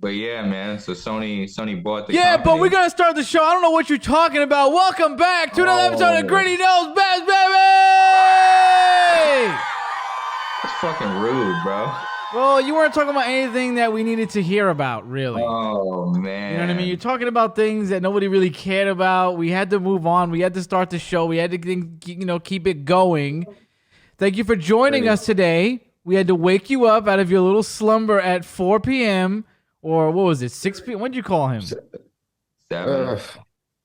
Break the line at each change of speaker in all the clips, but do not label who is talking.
But yeah, man. So Sony bought the
Yeah, but
company.
we're gonna start the show. I don't know what you're talking about. Welcome back to another episode of
Oh,
Gritty Knows Best, baby.
that's fucking rude, bro.
Well, you weren't talking about anything that we needed to hear about, really.
Oh
You know what I mean? You're
man.
talking about things that nobody really cared about. We had to move on. We had to start the show. We had to, keep it going. Thank you for joining us today. We had to wake you up out of your little slumber at 4 p.m. or what was it, 6 p.m.? When did you call him?
7.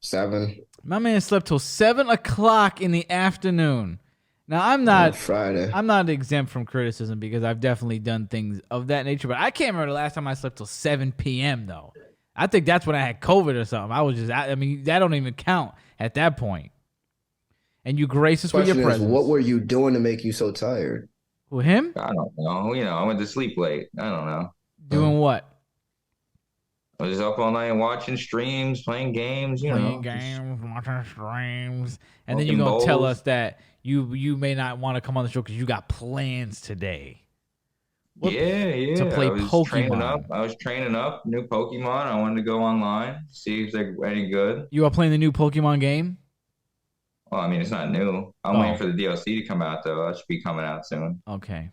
7
My man slept till 7 o'clock in the afternoon. Now I'm
on
not
Friday.
I'm not exempt from criticism because I've definitely done things of that nature, but I can't remember the last time I slept till 7 p.m. though. I think that's when I had COVID or something. I mean, that don't even count at that point. And you grace us with your
Question is,
presence.
what were you doing to make you so tired?
Who, him?
I don't know. I went to sleep late. I don't know.
Doing what?
I was up all night watching streams, playing games,
Playing games, watching streams, and then
Smoking
you're gonna tell
bowls.
us that you may not want to come on the show because you got plans today. What-
Yeah.
to play
I was training
Pokemon.
up. I was training up new Pokemon. I wanted to go online, see if they're any good.
You are playing the new Pokemon game?
Well, I mean, it's not new. I'm
Oh.
waiting for the DLC to come out, though. That should be coming out soon.
Okay.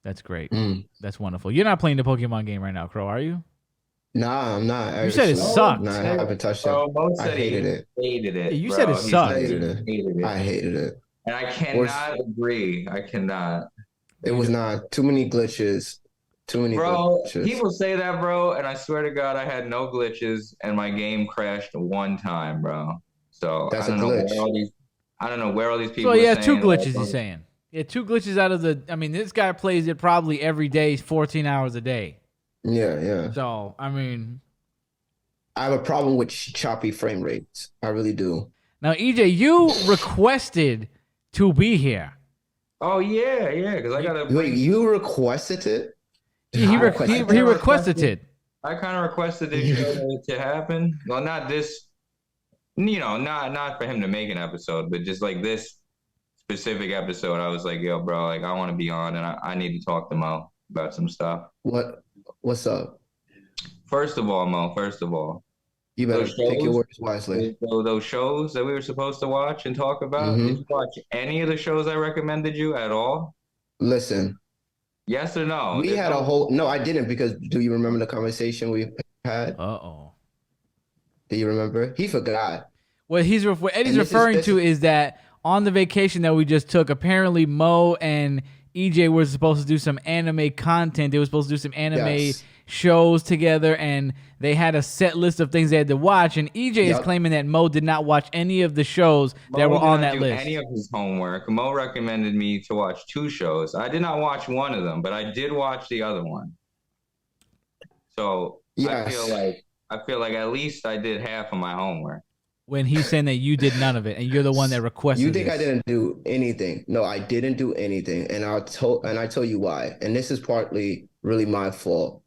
That's great.
Mm.
That's wonderful. You're not playing the Pokemon game right now, Crow, are you?
Nah, I'm not.
You said it
actually.
sucked.
Nah, I haven't touched it.
Bro, Mo
I
said he
hated it.
hated it.
You
bro.
said it
He
sucked.
I hated it.
Hated it.
I hated it.
And I cannot agree. I cannot.
It was not too many glitches. Too many
Bro,
glitches.
people say that, bro, and I swear to God, I had no glitches, and my game crashed one time, bro. So
That's
I don't
a
know
glitch.
where all these people.
So,
are
yeah, two
saying,
glitches,
oh,
he's saying. Yeah, two glitches out of the. I mean, this guy plays it probably every day, 14 hours a day.
Yeah.
So, I mean.
I have a problem with choppy frame rates. I really do.
Now, EJ, you requested to be here.
Oh yeah, because I gotta.
Wait, you requested it?
He
requested
requested it.
I kind of requested this show to happen. Well, not this, not for him to make an episode, but just like this specific episode. I was like, yo, bro, like I want to be on, and I need to talk to Mo about some stuff.
What's up?
First of all, Mo,
You better
those
pick your
shows,
words wisely.
those shows that we were supposed to watch and talk about, did you watch any of the shows I recommended you at all?
Listen,
Yes or no?
we had a whole. No, I didn't, because do you remember the conversation we had?
Uh-oh.
Do you remember? He forgot.
What Eddie's
And this
referring
is-
to is that on the vacation that we just took, apparently Mo and EJ were supposed to do some anime content. They were supposed to do some anime
Yes.
shows together, and they had a set list of things they had to watch. And EJ is
Yup.
claiming that Mo did not watch any of the shows that
Mo
were
did
on
not
that
do
list.
Any of his homework. Mo recommended me to watch 2 shows. I did not watch one of them, but I did watch the other one. So
Yes.
I feel like at least I did half of my homework.
When he's saying that you did none of it, and you're the one that requested
You think
this.
I didn't do anything? No, I didn't do anything, and I tell you why. And this is partly really my fault.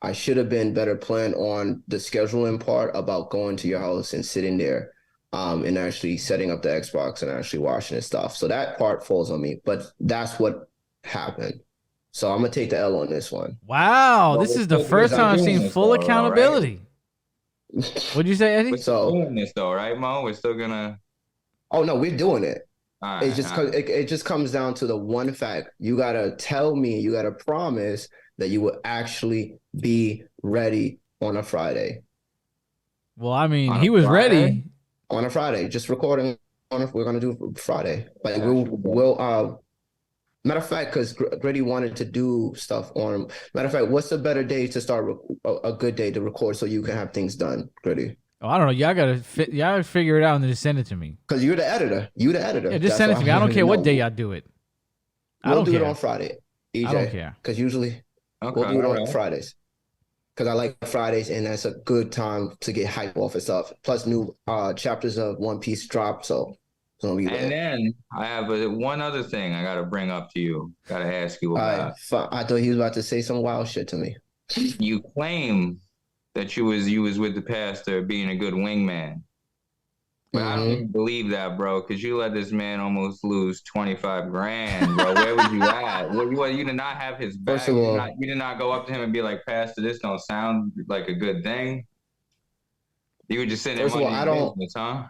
I should have been better planned on the scheduling part about going to your house and sitting there, and actually setting up the Xbox and actually watching and stuff. So that part falls on me, but that's what happened. So I'm gonna take the L on this one.
Wow,
Well,
this
we're
is the
still
first time I've
doing
seen
this
full
though, right?
accountability. What'd you say, Eddie?
We're still
So,
doing this though, right, Mo? We're still gonna.
oh no, we're doing it.
All right,
It just
all right.
it just comes down to the one fact. You gotta tell me, you gotta promise that you will actually be ready on a Friday.
Well, I mean,
On a
he was
Friday?
ready.
On a Friday, just recording we're gonna do Friday. Like
Yeah,
we'll matter of fact, because Gritty wanted to do stuff on. Matter of fact, what's a better day to start a good day to record so you can have things done, Gritty?
Oh, I don't know. Y'all gotta figure it out and then just send it to me.
Because you're the editor. You the editor.
Yeah, just
That's
send it
why
to me. I don't
wanna
care what
know.
day y'all do it. I
We'll
don't
do
care.
it on Friday, EJ.
I don't care.
Because usually
Okay,
we'll do it
all
on
right.
Fridays. Because I like Fridays, and that's a good time to get hype off and stuff. Plus, new chapters of One Piece drop, so it's gonna be
And
lit.
then I have one other thing I gotta bring up to you. Gotta ask you
All
about.
right, I thought he was about to say some wild shit to me.
You claim that you was with the pastor being a good wingman. But I don't
Mm-hmm.
even believe that, bro, because you let this man almost lose 25 grand, bro. Where was you at? You did not have his
First
back.
of all,
You did not go up to him and be like, Pastor, this don't sound like a good thing. You were just sitting there
first of all,
minding
I
your
don't
business, huh?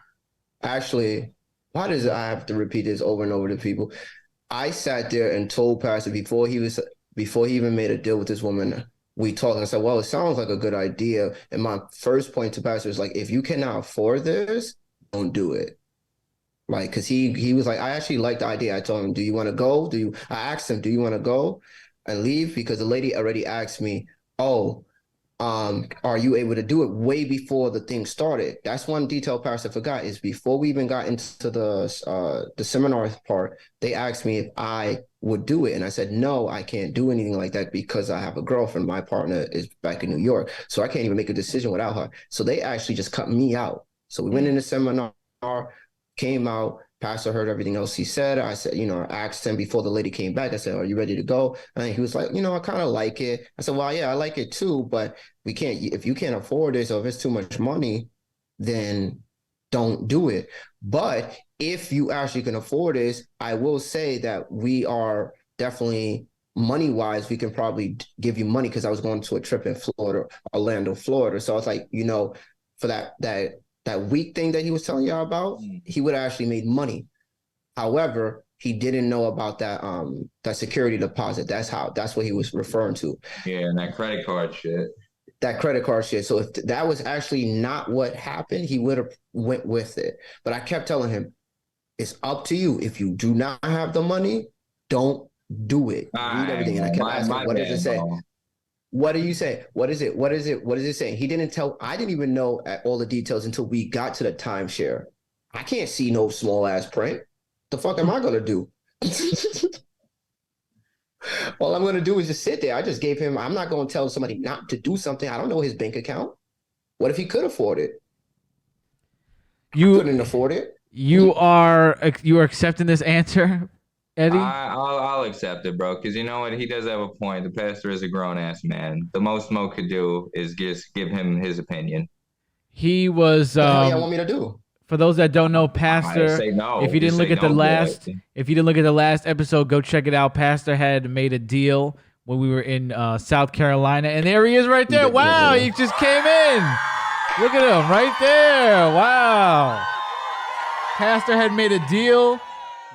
actually. Why does I have to repeat this over and over to people? I sat there and told Pastor before he even made a deal with this woman. We talked and I said, "Well, it sounds like a good idea." And my first point to Pastor is like, "If you cannot afford this, don't do it." Like, cause he was like, I actually like the idea. I told him, "Do you want to go? Do you?" I asked him, "Do you want to go and leave?" Because the lady already asked me, "Oh, are you able to do it?" Way before the thing started. That's one detail Pastor forgot is before we even got into the seminar part, they asked me if I would do it, and I said no, I can't do anything like that because I have a girlfriend. My partner is back in New York, so I can't even make a decision without her. So they actually just cut me out. So we went in the seminar, came out. Pastor heard everything else he said. I said, I asked him before the lady came back. I said, "Are you ready to go?" And he was like, "I kind of like it." I said, "Well, yeah, I like it too, but we can't, if you can't afford this or if it's too much money, then don't do it. But if you actually can afford this, I will say that we are definitely money wise, we can probably give you money because I was going to a trip in Florida, Orlando, Florida. So it's like, for that week thing that he was telling y'all about, he would have actually made money. However, he didn't know about that security deposit. That's what he was referring to.
Yeah, and that credit card shit.
That credit card shit. So if that was actually not what happened, he would have went with it. But I kept telling him, it's up to you. If you do not have the money, don't do it.
All
Read
right,
everything. And I
bro.
kept asking,
My
what does it
bad,
say?
bro.
What do you say? What is it? What is it? What is it saying? He didn't tell. I didn't even know all the details until we got to the timeshare. I can't see no small ass print. The fuck am I gonna do? All I'm gonna do is just sit there. I just gave him. I'm not gonna tell somebody not to do something. I don't know his bank account. What if he could afford it?
You
Couldn't afford it.
you are accepting this answer, Eddie?
I'll accept it, bro. Because you know what? He does have a point. The pastor is a grown ass man. The most Mo could do is just give him his opinion.
He was
What the hell y'all want me to do?
for those that don't know,
I
Pastor,
say
if
no.
you
Just
didn't look
say
at the
no to
last
it.
if you didn't look at the last episode, go check it out. Pastor had made a deal when we were in South Carolina, and there he is right there. Wow, he just came in. Look at him right there. Wow. Pastor had made a deal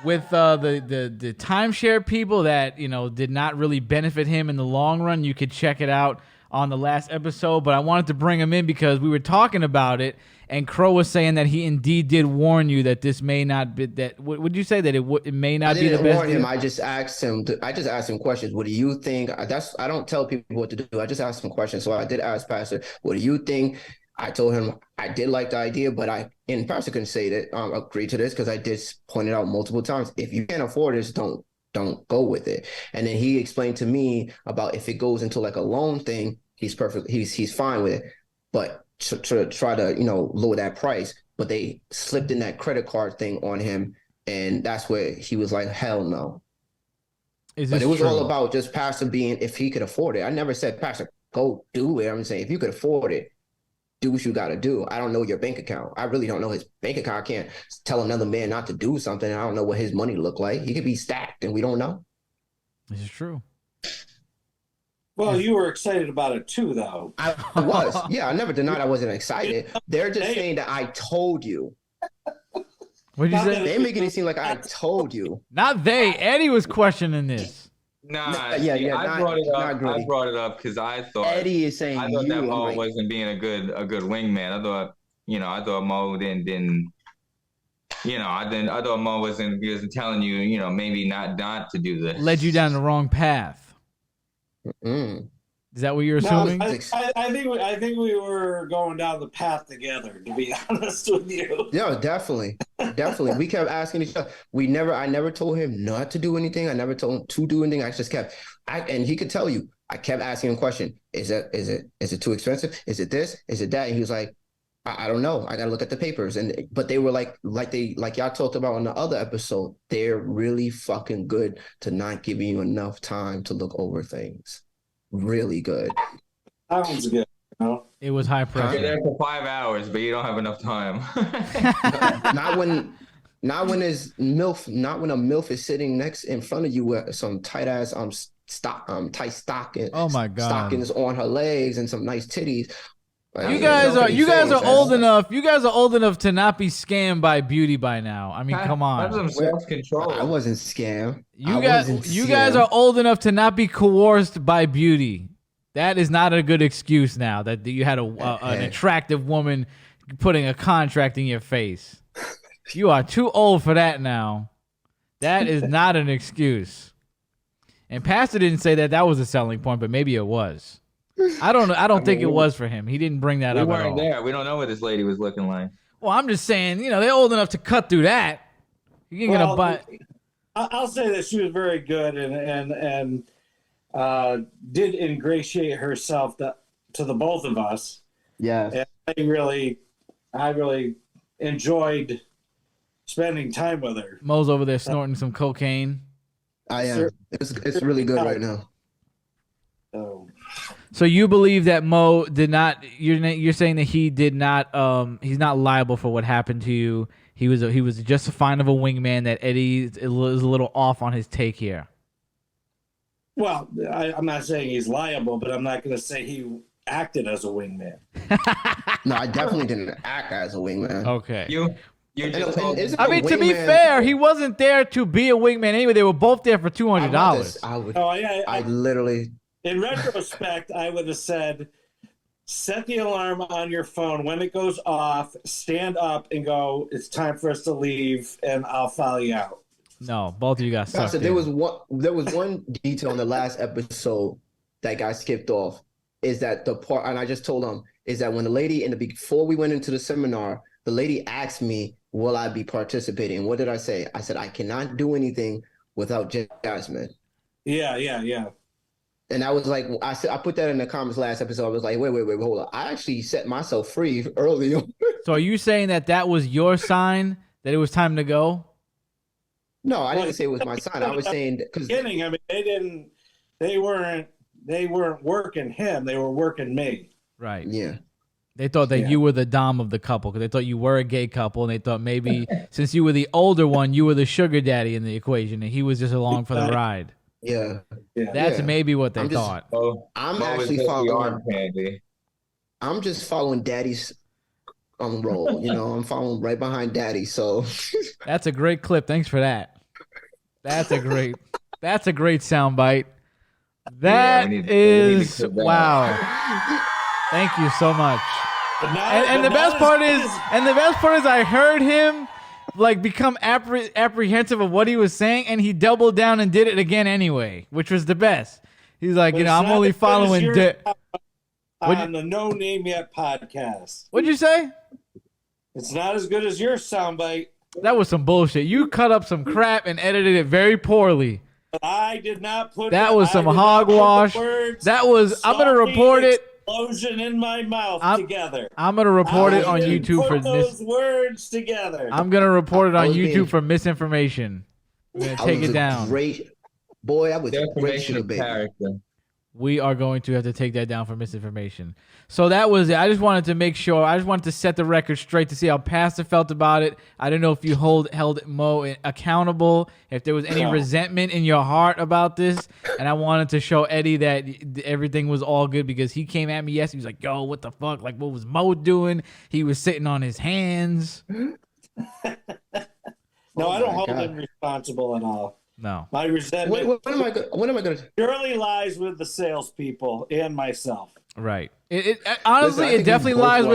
with the timeshare people that did not really benefit him in the long run. You could check it out on the last episode, but I wanted to bring him in because we were talking about it, and Crow was saying that he indeed did warn you that this may not be that. Would you say that it may not be the best?
I didn't warn him.
deal?
I just asked him. I just asked him questions. What do you think? I don't tell people what to do. I just ask him questions. So I did ask Pastor, "What do you think?" I told him I did like the idea, but and Pastor couldn't say that agree to this because I did point it out multiple times. If you can't afford this, don't go with it. And then he explained to me about if it goes into like a loan thing, he's perfect. He's fine with it, but to try to lower that price. But they slipped in that credit card thing on him, and that's where he was like, "Hell no." But it was
true?
all about just Pastor being if he could afford it. I never said, "Pastor, go do it." I'm saying if you could afford it, do what you got to do. I don't know your bank account. I really don't know his bank account. I can't tell another man not to do something. I don't know what his money look like. He could be stacked, and we don't know.
This is true.
Well, you were excited about it too, though.
I was. Yeah, I never denied I wasn't excited. They're just saying that I told you.
What did you say?
They're making it seem like I told you.
Not they. Eddie was questioning this.
Nah,
Yeah,
see,
yeah,
I brought it up.
not
I brought it up because I thought
Eddie is saying
I thought
you.
that
I'm
Mo
like,
wasn't being a good wingman. I thought Mo didn't I thought Mo wasn't telling you, maybe not to do this.
Led you down the wrong path.
mm.
Is that what you're
No,
assuming?
I think we were going down the path together. To be honest with you.
Yeah, definitely. We kept asking each other. I never told him not to do anything. I never told him to do anything. I just kept, and he could tell you, I kept asking him a question. Is it too expensive? Is it this? Is it that? And he was like, I don't know. I gotta look at the papers. But they were like y'all talked about on the other episode, they're really fucking good to not giving you enough time to look over things. Really good.
Sounds good.
It was high
You're
pressure.
there for 5 hours, but you don't have enough time.
Not when, not when there's MILF, not when a MILF is sitting next in front of you with some tight ass tight stocking,
Oh my God.
stockings on her legs and some nice titties. Like,
You
I
guys
know
are
what
you
he's
guys
saying,
are
man.
old enough. You guys are old enough to not be scammed by beauty by now. I mean, come
Have some
on.
self-control.
I wasn't scammed.
You guys are old enough to not be coerced by beauty. That is not a good excuse now that you had an attractive woman putting a contract in your face. You are too old for that now. That is not an excuse. And Pastor didn't say that was a selling point, but maybe it was. I don't think it was for him. He didn't bring that up at all.
We weren't there. We don't know what this lady was looking like.
Well, I'm just saying, they're old enough to cut through that. You ain't gonna buy.
I'll say that she was very good and did ingratiate herself to the both of us.
Yes.
And I really enjoyed spending time with her.
Mo's over there snorting some cocaine.
I am. It's really good right now.
So you believe that Mo did not? You're saying that he did not. He's not liable for what happened to you. He was just a fine of a wingman. That Eddie is a little off on his take here.
Well, I'm not saying he's liable, but I'm not going to say he acted as a wingman.
No, I definitely didn't act as a wingman.
Okay.
I
mean, to be fair, he wasn't there to be a wingman anyway. They were both there for $200.
I literally.
In retrospect, I would have said, set the alarm on your phone. When it goes off, stand up and go, it's time for us to leave, and I'll follow you out.
No, both of you got sucked in.
There was one detail in the last episode that got skipped off. Is that the part, and I just told him, is that when the lady before we went into the seminar, the lady asked me, will I be participating? What did I say? I said, I cannot do anything without Jasmine.
Yeah.
And I was like, I put that in the comments last episode. I was like, wait, hold on. I actually set myself free early.
So are you saying that was your sign that it was time to go?
No, I didn't say it was my sign. I was saying because
beginning, I mean, they weren't working him. They were working me.
Right.
Yeah.
They thought that you were the dom of the couple because they thought you were a gay couple, and they thought maybe since you were the older one, you were the sugar daddy in the equation, and he was just along for the ride.
Yeah.
That's maybe what they thought.
I'm actually following. I'm just following Daddy's role. I'm following right behind Daddy. So
that's a great clip. Thanks for that. That's a great soundbite. That is wow. Thank you so much. And the best part is I heard him become apprehensive of what he was saying, and he doubled down and did it again anyway, which was the best. He's like, I'm only following
on the No Name Yet podcast.
What'd you say?
It's not as good as your soundbite.
That was some bullshit. You cut up some crap and edited it very poorly.
I did not put.
That was some hogwash. That was. I'm gonna report it.
Explosion in my mouth together.
I'm gonna report it on YouTube for
those words together.
I'm gonna report it on YouTube for misinformation. I'm gonna take it down.
Great boy, I was
defamation of character.
We are going to have to take that down for misinformation. So that was it. I just wanted to make sure. I just wanted to set the record straight to see how Pastor felt about it. I don't know if you held Mo accountable, if there was any resentment in your heart about this. And I wanted to show Eddie that everything was all good because he came at me yesterday. He was like, yo, what the fuck? Like, what was Mo doing? He was sitting on his hands.
No, I don't hold him responsible at all.
No.
My resentment.
What am I going to?
Purely lies with the salespeople and myself.
Right. Honestly, it definitely lies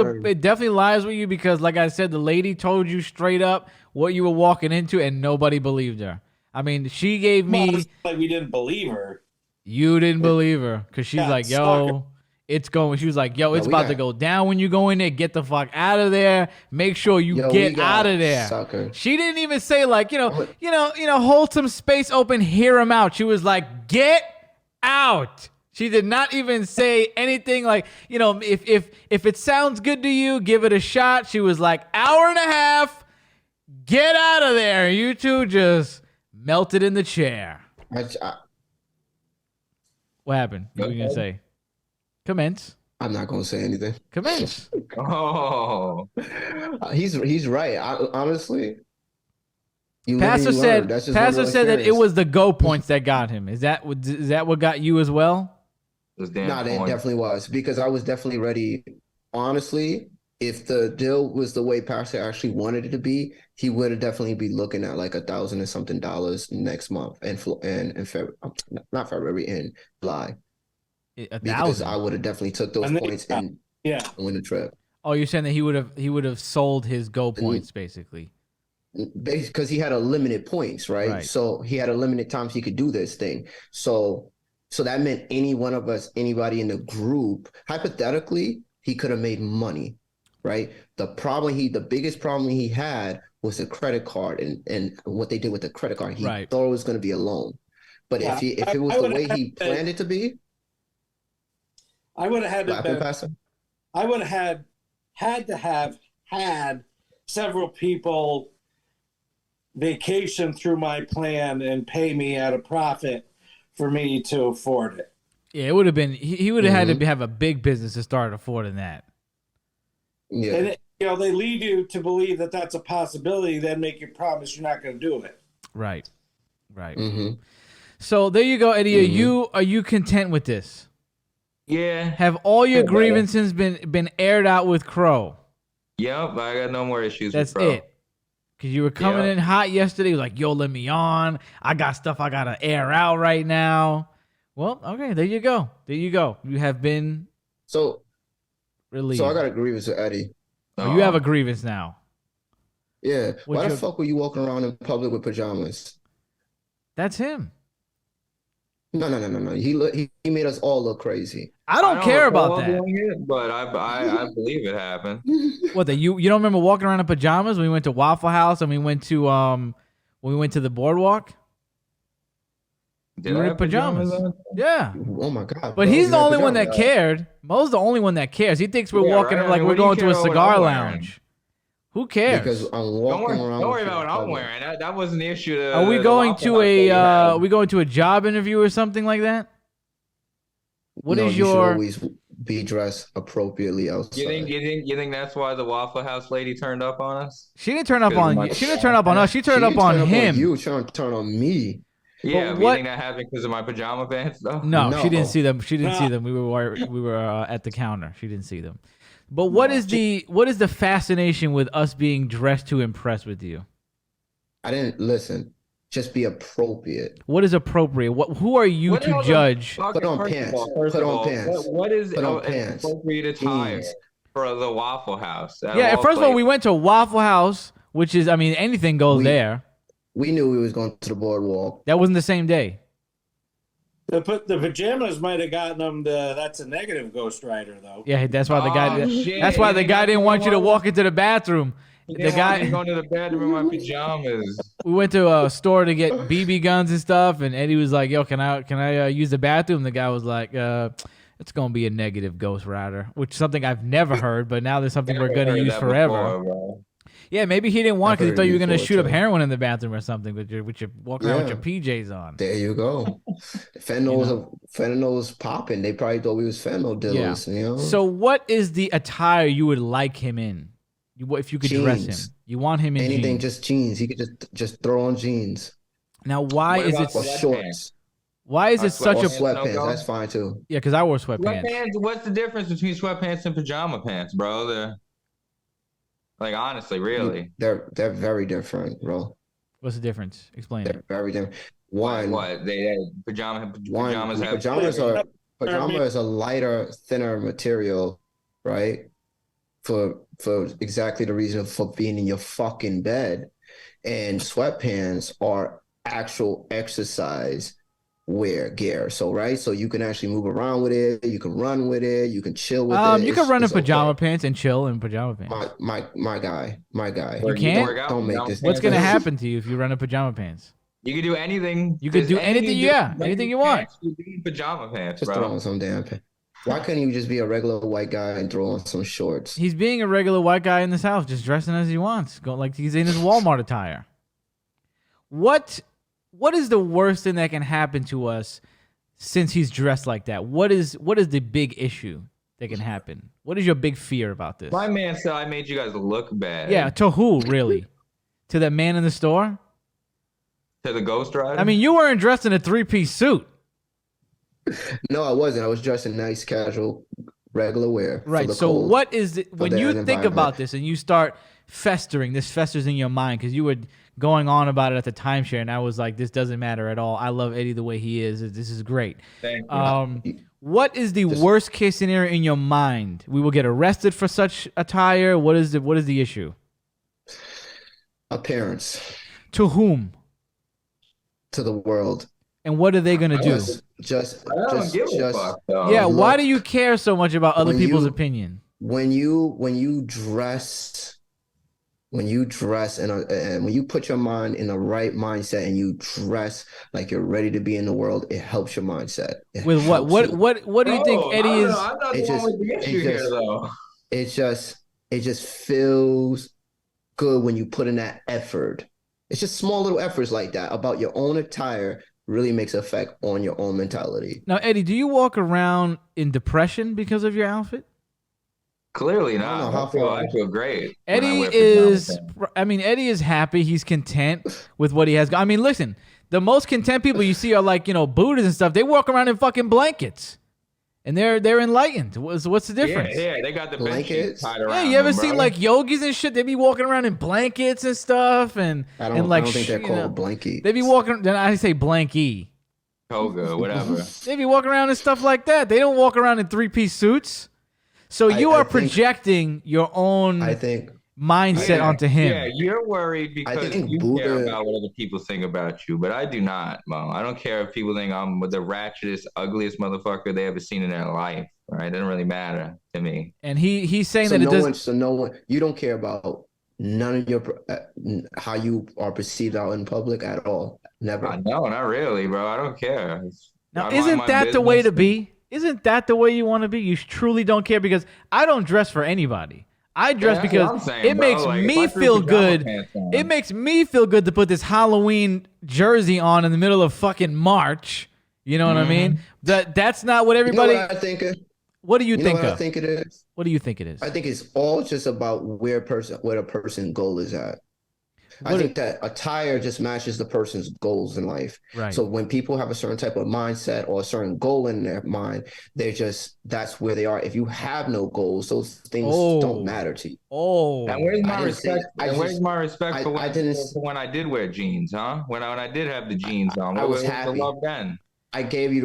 with you because, like I said, the lady told you straight up what you were walking into, and nobody believed her. I mean, she gave me.
Like we didn't believe her.
You didn't believe her because she's like, yo. It's going. She was like, "Yo, it's about to go down when you go in there. Get the fuck out of there. Make sure you get out of there."
Sucker.
She didn't even say hold some space open, hear him out. She was like, "Get out." She did not even say anything like, if it sounds good to you, give it a shot. She was like, hour and a half, get out of there. You two just melted in the chair. What happened? What were you gonna say? Commence.
I'm not gonna say anything.
Commence.
Oh,
He's right. Honestly, you live and
Pastor
you learn.
said.
That's just one
Pastor
real
said that it
experience.
was the go points that got him. Is that what got you as well?
those damn
Nah, it
points.
definitely was because I was definitely ready. Honestly, if the deal was the way Pastor actually wanted it to be, he would have definitely be looking at like $1,000 and something next month and February, not February, in July, because I
1,000.
would have definitely took those
And
points and
Yeah.
win the trip.
Oh, you're saying that he would have sold his go points basically.
Because he had a limited points, right?
Right.
So he had a limited times he could do this thing. So that meant any one of us, anybody in the group, hypothetically, he could have made money, right? The biggest problem he had was the credit card and what they did with the credit card. He
Right.
thought it was going to be a loan, but
Yeah,
if it was
I
the
would
way
have
he planned it to be,
I would have had
what
to
happened,
bet.
Pastor?
I would have had to have had several people vacation through my plan and pay me at a profit for me to afford it.
Yeah, it would have been. He would have had to have a big business to start affording that.
Yeah.
And they lead you to believe that that's a possibility, then make you promise you're not going to do it.
Right. Right.
Mm-hmm.
So there you go, Eddie. Are you content with this?
Yeah.
Have all your
Yeah, brother.
grievances been aired out with Crow?
Yep. I got no more issues
That's
with Pro.
it. Because you were coming in hot yesterday. Like, yo, let me on. I got stuff I got to air out right now. Well, okay, there you go. There you go. You have been
So
relieved.
I got a grievance with Eddie.
Oh, you have a grievance now.
Yeah. Why the
your-
fuck were you walking around in public with pajamas?
That's him.
No. He made us all look crazy.
I don't care about
recall
that.
doing it, but I believe it happened.
What, that you don't remember walking around in pajamas when we went to Waffle House and we went to the boardwalk?
Did
You
I
were in
have
pajamas.
on?
Yeah.
Oh my god!
But
bro,
he's
you
the
had
only one that
pajamas.
cared. Mo's the only one that cares. He thinks we're
Yeah,
walking
right?
like
What
we're
do you
going to a
care about what
cigar
I'm wearing?
lounge. Who cares?
Because I'm
Don't
walking
worry,
around.
don't worry
with
about what I'm
public.
wearing. That wasn't the issue.
Are we going to a job interview or something like that? What
No,
is
you should
your
always be dressed appropriately outside.
You think that's why the Waffle House lady turned up on us?
She didn't turn up
Because
on
my
you. She didn't turn up on us. She turned
She
up on
turned
him.
you trying to turn on me.
Yeah, but
what-
you think that happened because of my pajama pants, though?
No, she didn't
No.
see them. She didn't see them. We were at the counter. She didn't see them. But what is the fascination with us being dressed to impress with you?
I didn't listen. Just be appropriate.
What is appropriate? Who are you
What the
to
hell
judge?
Put on pants. Put on pants.
What is
Put on
an
pants.
appropriate attire
Jeans.
for the Waffle House? Out of
Yeah,
all
first of all, we
places?
went to Waffle House, which is, I mean, anything goes
We-
there.
We knew we was going to the boardwalk.
That wasn't the same day.
The pajamas might have gotten them. That's a negative Ghost Rider, though.
Yeah, that's why the guy.
shit.
That's why
You
the
think
guy
that's
didn't
what
want you to
it was?
walk into the bathroom.
You
The
didn't want me
guy.
going to the bathroom in my pajamas.
We went to a store to get BB guns and stuff, and Eddie was like, "Yo, can I use the bathroom?" The guy was like, "It's gonna be a negative Ghost Rider," which is something I've never heard, but now there's something we're
Never
gonna
heard
use
that
forever.
before, bro.
Yeah, maybe he didn't want
I've
because he
heard
thought
it
you were gonna
before,
shoot up
too.
heroin in the bathroom or something, with your walking around with your
Yeah.
PJs on.
There you go. Fentanyl was popping. They probably thought we was fentanyl dealers. You know.
So, what is the attire you would like him in? If you could dress him,
Jeans.
you want him in
anything,
jeans.
just jeans. He could just throw on jeans
Now, why
What
is
about
it?
or
Sweatpants.
shorts
Why is
Are
it such
or
a?
sweatpants?
sweatpants.
No go?
That's fine too.
Yeah, because I wore sweatpants.
Sweatpants. What's the difference between sweatpants and pajama pants, bro? Like honestly, really.
They're very different, bro.
What's the difference? Explain it.
They're very different. One,
What they pajamas have
pajama is a lighter, thinner material, right? For exactly the reason for being in your fucking bed. And sweatpants are actual exercise wear gear. So you can actually move around with it, you can run with it, you can chill with it.
You can run in
It's okay.
pajama pants and chill in pajama pants.
My guy.
You can't?
work out
Don't
in
make
pajama
this-
What's
pants.
gonna happen to you if you run in pajama pants?
You can do anything.
You could
There's
do anything, yeah,
do-
anything you want.
pants, you do pajama pants,
Just throw
bro.
on some damn pants. Why couldn't you just be a regular white guy and throw on some shorts?
He's being a regular white guy in this house, just dressing as he wants, going like he's in his Walmart attire. What is the worst thing that can happen to us since he's dressed like that? What is the big issue that can happen? What is your big fear about this?
My man said I made you guys look bad.
Yeah, to who, really? To that man in the store?
To the Ghost Rider?
I mean, you weren't dressed in a 3-piece suit.
No, I wasn't. I was dressed in nice, casual, regular wear.
Right.
For the
So
cold,
what is it when
the
you think
environment.
about this and you start festering, this festers in your mind because you were going on about it at the timeshare, and I was like, this doesn't matter at all. I love Eddie the way he is. This is great.
Thank you.
What is the worst case scenario in your mind? We will get arrested for such attire. What is the issue?
Appearance
To whom?
to the world.
And what are they gonna do?
Just
I don't give a fuck, though.
Yeah, why
Look,
do you care so much about other
when
people's
you-
opinion?
when you dress and when you put your mind in the right mindset and you dress like you're ready to be in the world, it helps your mindset. It
With what?
helps you.
What do you think
Bro,
Eddie
I don't
is?
know. I'm not
It
the one
just-
with the
it
issue here,
just-
though.
It just feels good when you put in that effort. It's just small little efforts like that about your own attire really makes an effect on your own mentality.
Now, Eddie, do you walk around in depression because of your outfit?
Clearly
I don't know
not.
how far-
I feel great. when I
Eddie
wear
is,
pajamas.
I mean, Eddie is happy. He's content with what he has. I mean, listen, the most content people you see are like, Buddhists and stuff. They walk around in fucking blankets. And they're enlightened. What's the difference?
Yeah, they got the bed sheets
Blankets?
tied around.
Yeah, you ever
them,
seen
bro.
like yogis and shit? They be walking around in blankets and stuff, and
I
and
don't
like
think they're
you
called
know,
blankie.
They be walking. Then I say blankie.
Toga, whatever.
They be walking around in stuff like that. They don't walk around in 3-piece suits. So you
I
are
think-
projecting your own
I think
mindset onto him.
Yeah, you're worried because
think
you care
Buddha-
about what other people think about you, but I do not, Mo. I don't care if people think I'm the ratchetest, ugliest motherfucker they ever seen in their life. Right? It doesn't really matter to me.
And he's saying
so.
that it
No
does.
one. So no one. You don't care about none of your how you are perceived out in public at all. Never.
No, not really, bro. I don't care.
Now,
I mind
isn't
my
that the way to
business.
be? Isn't that the way you want to be? You truly don't care because I don't dress for anybody. I dress
Yeah, that's what I'm
because
saying,
it
bro.
makes
Like, if
me
I threw
feel
pajama
good.
pants on-
It makes me feel good to put this Halloween jersey on in the middle of fucking March. You know what I mean? That's not what
You know
everybody.
what I think?
What do you
You know
think
what I
of?
think it is?
What do you think it is?
I think it's all just about where the person's goal is at. I think that attire just matches the person's goals in life.
Right.
So when people have a certain type of mindset or a certain goal in their mind, that's where they are. If you have no goals, those things don't matter to you.
Oh,
And where's
I
my
didn't say-
respect?
I
And where's
just-
my respect for
I didn't-
when I did wear jeans, huh? When I did have the jeans on,
I
what
was
was
happy.
the love then?
I gave you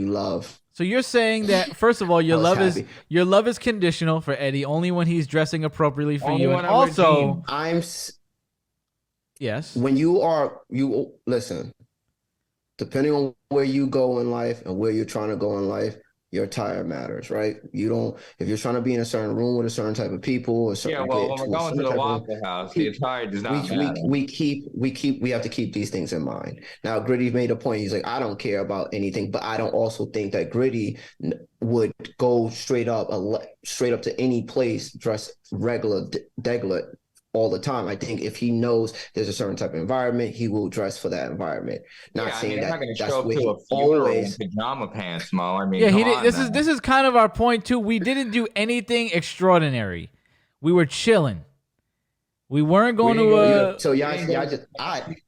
love.
so you're saying that first of all,
I was happy.
your love is conditional for Eddie only when he's dressing appropriately for
Only
you,
when
and
I wear
also
jeans.
yes.
When you listen, depending on where you go in life and where you're trying to go in life, your attire matters, right? If you're trying to be in a certain room with a certain type of people, or
Yeah, well, when we're going to the Waffle House, the attire does not matter.
we have to keep these things in mind. Now, Gritty made a point. He's like, I don't care about anything, but I don't also think that Gritty would go straight up to any place dressed degular all the time. I think if he knows there's a certain type of environment, he will dress for that environment. Not
Yeah, I
saying
mean, I'm not
that
going to
that's
show up
where
to
he
a funeral in
always.
pajama pants, Mo. I mean,
Yeah,
come on now.
this is kind of our point too. We didn't do anything extraordinary. We were chilling. We weren't going
We
to
didn't
a.
go
So
We
y'all
didn't go
just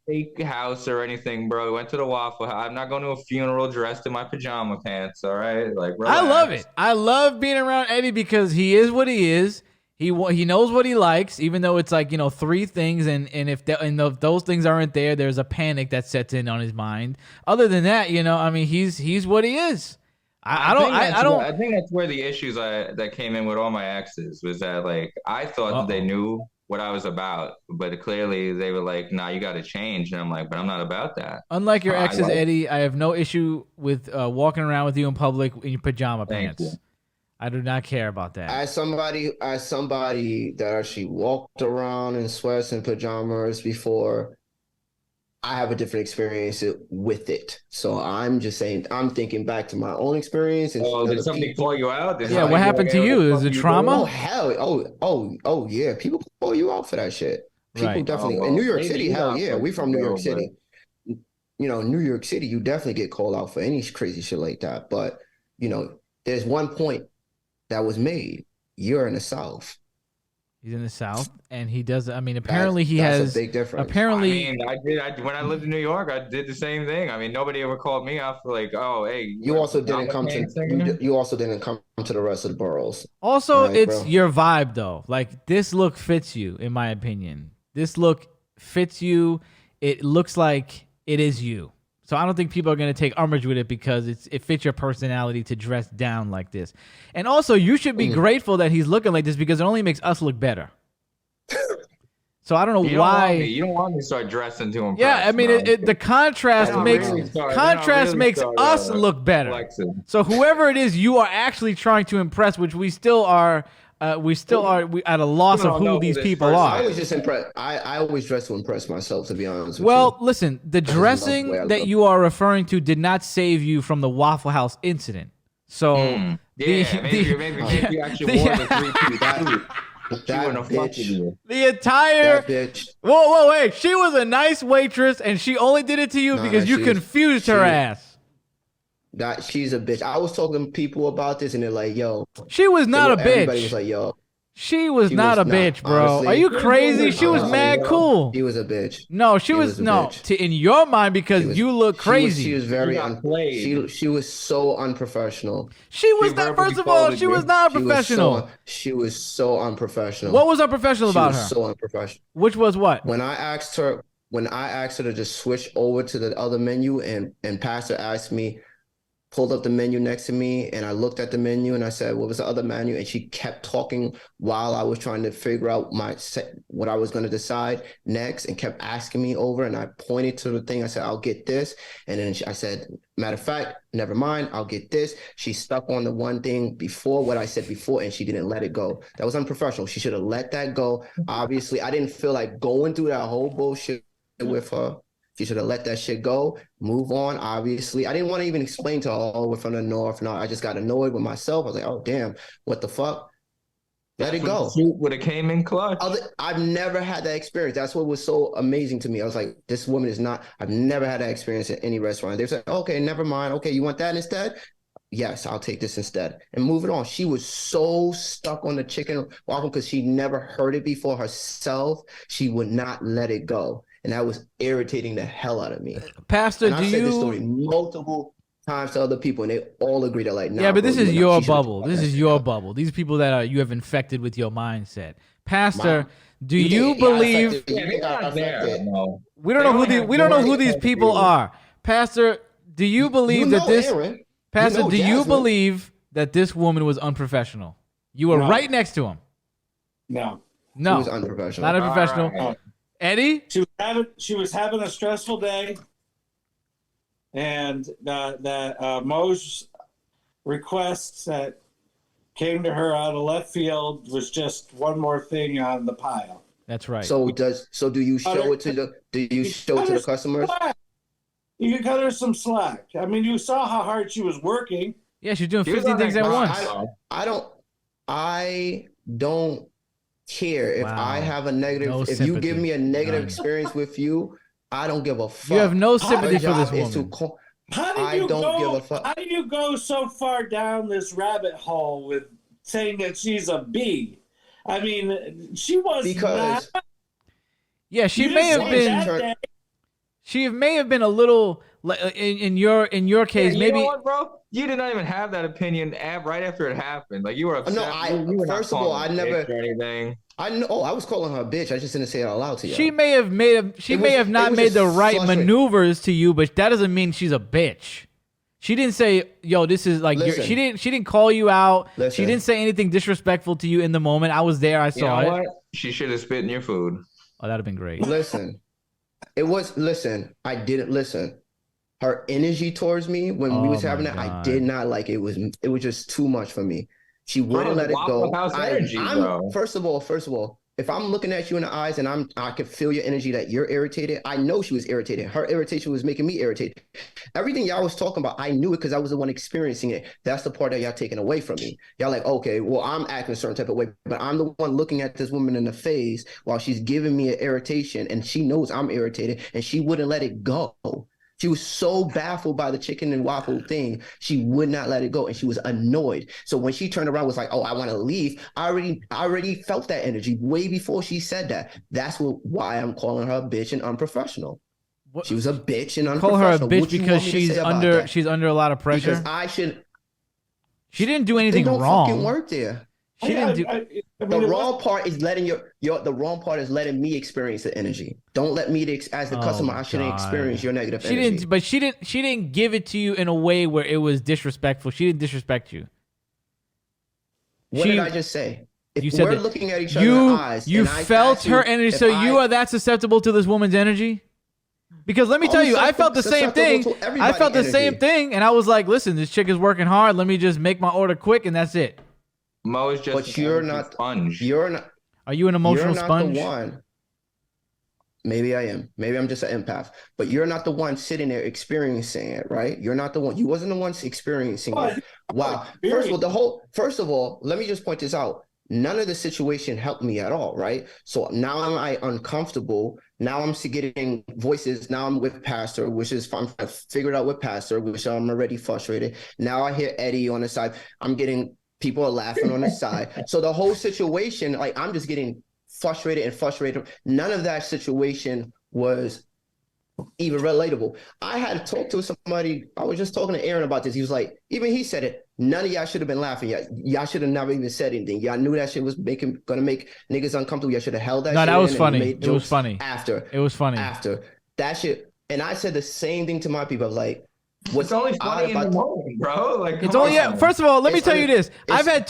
steak house or anything, bro. We went to the Waffle House. I'm not going to a funeral dressed in my pajama pants. All right, like
I love
relax.
it. I love being around Eddie because he is what he is. He knows what he likes, even though it's like 3 things, and if those things aren't there, there's a panic that sets in on his mind. Other than that, I mean, he's what he is.
I think that's where the issues that came in with all my exes was that like I thought that they knew what I was about, but clearly they were like, "Nah, you got to change," and I'm like, "But I'm not about that."
Unlike your
I
exes,
like-
Eddie, I have no issue with walking around with you in public in your pajama
Thank
pants.
you.
I do not care about that.
As somebody that actually walked around in sweats and pajamas before, I have a different experience with it. So I'm just saying, I'm thinking back to my own experience. And
Oh, did somebody call you out?
Yeah, what happened to you? Is it trauma?
Oh hell! Oh yeah! People call you out for that shit. People
Right.
definitely
Oh, well,
in New York
maybe
City.
you
Hell
got
yeah, we from
fucking
New York
go,
City. New York City, you definitely get called out for any crazy shit like that. But there's one point that was made. You're in the South.
He's in the South, and he does. I mean, apparently he
That's
has
a big difference.
Apparently,
I mean, when I lived in New York, I did the same thing. I mean, nobody ever called me out for like, oh, hey,
You also didn't come to
singer?
you also didn't come to the rest of the boroughs.
also,
Right,
it's
bro.
your vibe though. Like this look fits you, in my opinion. This look fits you. It looks like it is you. So I don't think people are gonna take umbrage with it because it fits your personality to dress down like this. And also, you should be grateful that he's looking like this because it only makes us look better. So I don't know why.
You don't want me to start dressing to impress.
Yeah, I mean,
bro.
the contrast
They're not
makes
really start-
contrast
they're not really
makes
start,
us look better.
flexing.
So whoever it is, you are actually trying to impress, which we still are. We at a loss
Still
of
don't know
who
who
these
this
people
person
are.
I was just impressed. I always dress to impress myself, to be honest with
Well,
you.
listen, the
just love the
dressing
way I
that
look.
you are referring to did not save you from the Waffle House incident. So
Yeah, maybe you actually wore the 3-piece suit. She
That
wouldn't have fucked with
bitch,
you.
the entire
that bitch.
whoa, wait, she was a nice waitress, and she only did it to you
Nah,
because you
she-
confused her
she-
ass.
That she's a bitch. I was talking to people about this, and they're like, "Yo,"
She was not a
everybody
bitch.
was like, "Yo,
She was
She
not
was
a
not,
bitch, bro.
honestly.
Are you crazy? She was
Honestly,
mad
bro.
cool.
he was a bitch."
No, she was
a
no.
bitch.
In your mind, because
She was-
you look crazy.
She was very
She got played.
she was so unprofessional.
She was
She
not.
verbally
First of all,
folded
she
you.
was not
She was
professional.
she was so unprofessional.
What was unprofessional
She
about
was
her?
so unprofessional.
Which was what?
When I asked her to just switch over to the other menu, and Pastor asked me, pulled up the menu next to me, and I looked at the menu and I said, "What was the other menu?" And she kept talking while I was trying to figure out what I was going to decide next, and kept asking me over. And I pointed to the thing. I said, "I'll get this," and then I said, "Matter of fact, never mind. I'll get this." She stuck on the one thing before what I said before, and she didn't let it go. That was unprofessional. She should have let that go. Obviously, I didn't feel like going through that whole bullshit with her. She should have let that shit go, move on. Obviously, I didn't want to even explain to her, "Oh, we're from the north." No, I just got annoyed with myself. I was like, "Oh, damn, what the fuck?" Let it go.
The suit would have came in clutch.
I've never had that experience. That's what was so amazing to me. I was like, this woman is not. I've never had that experience at any restaurant. They said, "Okay, never mind. Okay, you want that instead?" Yes, I'll take this instead, and move it on. She was so stuck on the chicken waffle because she never heard it before herself. She would not let it go. And that was irritating the hell out of me.
Pastor,
And I've said this story multiple times to other people, and they all agree. They're like, "Nah,
yeah, but
bro,
this
you
is
are not-
your
she should've
bubble.
told
This
that
is
shit
your
out."
bubble. These people that you have infected with your mindset. Pastor,
Wow.
do you believe?
affected- you think I
not there.
affected-
No.
We don't
They
know who
don't
the
have
we don't know
no
who these
idea.
people are. Pastor, do you believe
You
that
know
this?
Aaron.
Pastor,
know
do you
Jasmine.
believe that this woman was unprofessional? You were
No.
right next to him.
No.
She
No,
was unprofessional.
not unprofessional.
All right.
Eddie,
She was having a stressful day, and Mo's request that came to her out of left field was just one more thing on the pile.
that's right.
So do you show it to the customers?
You can cut her some slack. I mean, you saw how hard she was working.
Yeah, she's doing
She was
15
on
things
that
at
grind,
once.
though.
I don't care if
Wow.
I have a negative.
No
if you
sympathy.
give me a negative
None.
experience with you, I don't give a fuck.
You have no sympathy
My
for this
job is to
woman.
call.
How did
I
you
don't
go?
give a fuck.
How did you go so far down this rabbit hole with saying that she's a B? I mean, she was
Because
not.
Yeah, she
You
may
didn't
have
say
been.
that day.
She may have been a little in your case.
Yeah,
Maybe
you know what, bro? You did not even have that opinion right after it happened. Like you were upset.
No,
you were not
first of all,
calling
I
her
never-
bitch or anything.
I know I was calling her a bitch. I just didn't say it out loud to you.
she may have
It was-
not
it was
made the
just
right
frustrating.
maneuvers to you, but that doesn't mean she's a bitch. She didn't say, "Yo, this is like."
Listen.
She didn't call you out. She
Listen.
didn't say anything disrespectful to you in the moment. I was there. I
You
saw
know
it.
what? She should have spit in your food.
Oh, that'd have been great.
Listen, I didn't listen. Her energy towards me when we
Oh
was having
my
it, I
God.
did not like it. It was just too much for me. She wouldn't let it go.
Waffle House energy, bro.
First of all, if I'm looking at you in the eyes and I can feel your energy that you're irritated, I know she was irritated. Her irritation was making me irritated. Everything y'all was talking about, I knew it because I was the one experiencing it. That's the part that y'all taking away from me. Y'all like, okay, well, I'm acting a certain type of way, but I'm the one looking at this woman in the face while she's giving me an irritation, and she knows I'm irritated, and she wouldn't let it go. She was so baffled by the chicken and waffle thing, she would not let it go, and she was annoyed. So when she turned around, was like, "Oh, I want to leave." I already felt that energy way before she said that. That's why I'm calling her a bitch and unprofessional.
What,
She was a bitch and
you call her a
unprofessional.
bitch
What you
because
want me to
she's
say about
under
that?
she's under a lot of pressure.
Because I should.
She didn't do
They
anything
don't
wrong.
fucking work there.
She didn't do.
The wrong part is letting the wrong part is letting me experience the energy. Don't let me as the customer. I shouldn't
God.
experience your negative
She
energy.
didn't, but she didn't give it to you in a way where it was disrespectful. She didn't disrespect you.
What did I just say? If
You said
we're
that
looking at each other in the eyes,
you
and I
felt
ask
her
you
energy,
if
so you are that susceptible to this woman's energy. Because let me tell you, I felt the same thing. I felt the same thing, and I was like, "Listen, this chick is working hard. Let me just make my order quick, and that's it."
Mo is just
But you're not.
sponge.
You're not.
Are you an emotional
You're not
sponge?
the one. Maybe I am. Maybe I'm just an empath. But you're not the one sitting there experiencing it, right? You're not the one. You wasn't the one experiencing it. Wow. First of all, let me just point this out. None of the situation helped me at all, right? So now I'm uncomfortable. Now I'm getting voices. Now I'm with Pastor, which is I'm trying to figure it out with Pastor, which I'm already frustrated. Now I hear Eddie on the side. I'm getting people are laughing on the side. So the whole situation, like I'm just getting frustrated. None of that situation was even relatable. I had to talk to somebody. I was just talking to Aaron about this. He was like, even he said it. None of y'all should have been laughing. Y'all should have never even said anything. Y'all knew that shit was gonna make niggas uncomfortable. Y'all should have held that shit.
No, that was
in
funny.
And made
it was funny.
After.
It was funny.
After. That shit. And I said the same thing to my people. I was like,
what's only funny in the moment, bro? Like,
it's only first of all, let me tell you this. I've had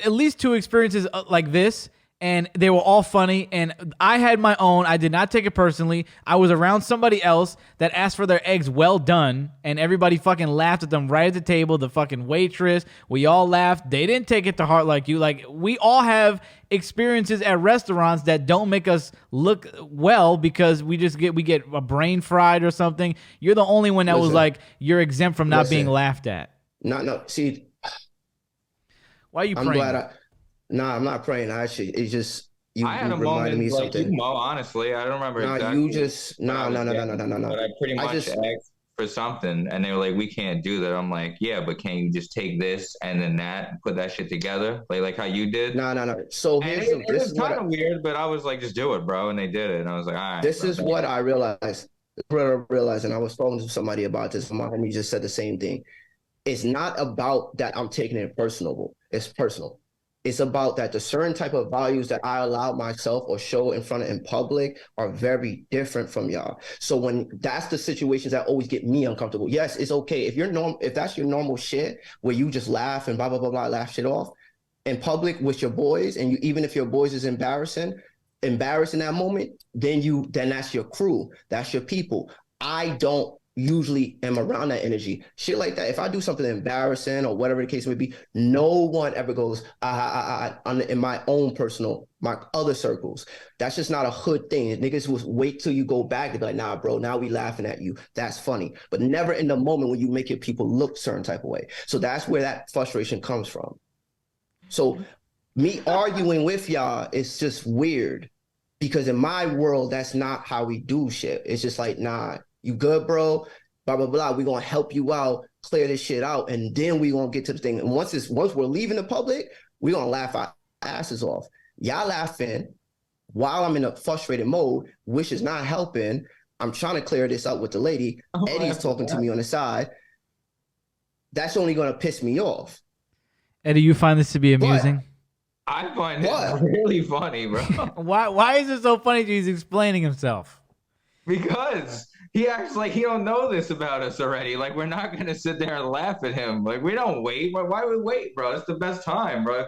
at least two experiences like this, and they were all funny, and I had my own. I did not take it personally. I was around somebody else that asked for their eggs well done, and everybody fucking laughed at them right at the table. The fucking waitress, we all laughed. They didn't take it to heart like you. Like, we all have experiences at restaurants that don't make us look well because we get a brain fried or something. You're the only one that was like, you're exempt from not being laughed at.
No. See,
why are you praying?
Nah, I'm not praying. It's just
I had a moment me like something. Mo, honestly, I don't remember exactly.
You just no.
But I pretty much asked for something, and they were like, "We can't do that." I'm like, "Yeah, but can you just take this and then that, and put that shit together, like how you did?"
No. So this is
kind of weird, but I was like, "Just do it, bro," and they did it, and I was like, "All right."
This is what I realized. And I was talking to somebody about this. My homie just said the same thing. It's not about that I'm taking it personal. It's personal. It's about that the certain type of values that I allow myself or show in front of in public are very different from y'all. So when that's the situations that always get me uncomfortable. Yes, it's okay if that's your normal shit where you just laugh and blah blah blah blah laugh shit off in public with your boys, and even if your boys is embarrassing that moment, then that's your crew, that's your people. I don't usually am around that energy. Shit like that. If I do something embarrassing or whatever the case may be, no one ever goes, in my own personal, my other circles. That's just not a hood thing. Niggas will wait till you go back to be like, nah, bro, now we laughing at you. That's funny. But never in the moment when you make your people look certain type of way. So that's where that frustration comes from. So me arguing with y'all is just weird because in my world, that's not how we do shit. It's just like, nah, you good, bro? Blah, blah, blah. We're going to help you out, clear this shit out, and then we're going to get to the thing. And once we're leaving the public, we're going to laugh our asses off. Y'all laughing while I'm in a frustrated mode, which is not helping. I'm trying to clear this out with the lady. Eddie's talking to me on the side. That's only going to piss me off.
Eddie, you find this to be amusing?
I find it really funny, bro.
Why is it so funny that he's explaining himself?
Because he acts like he don't know this about us already. Like, we're not going to sit there and laugh at him. Like, we don't wait. Why would we wait, bro? It's the best time, bro.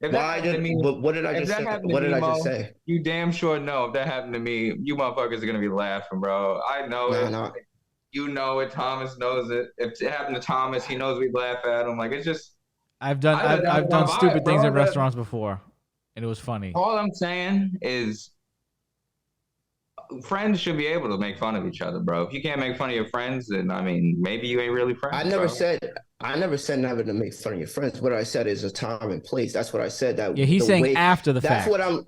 If that happened to me,
what did I just say? What did I just say?
You damn sure know if that happened to me, you motherfuckers are going to be laughing, bro. I know it.
No.
You know it. Thomas knows it. If it happened to Thomas, he knows we'd laugh at him. Like, it's just.
I've done stupid things at restaurants before, and it was funny.
All I'm saying is, friends should be able to make fun of each other, bro. If you can't make fun of your friends, then I mean, maybe you ain't really friends. I never
said never to make fun of your friends. What I said is a time and place. That's what I said.
He's saying after the fact.
That's what I'm.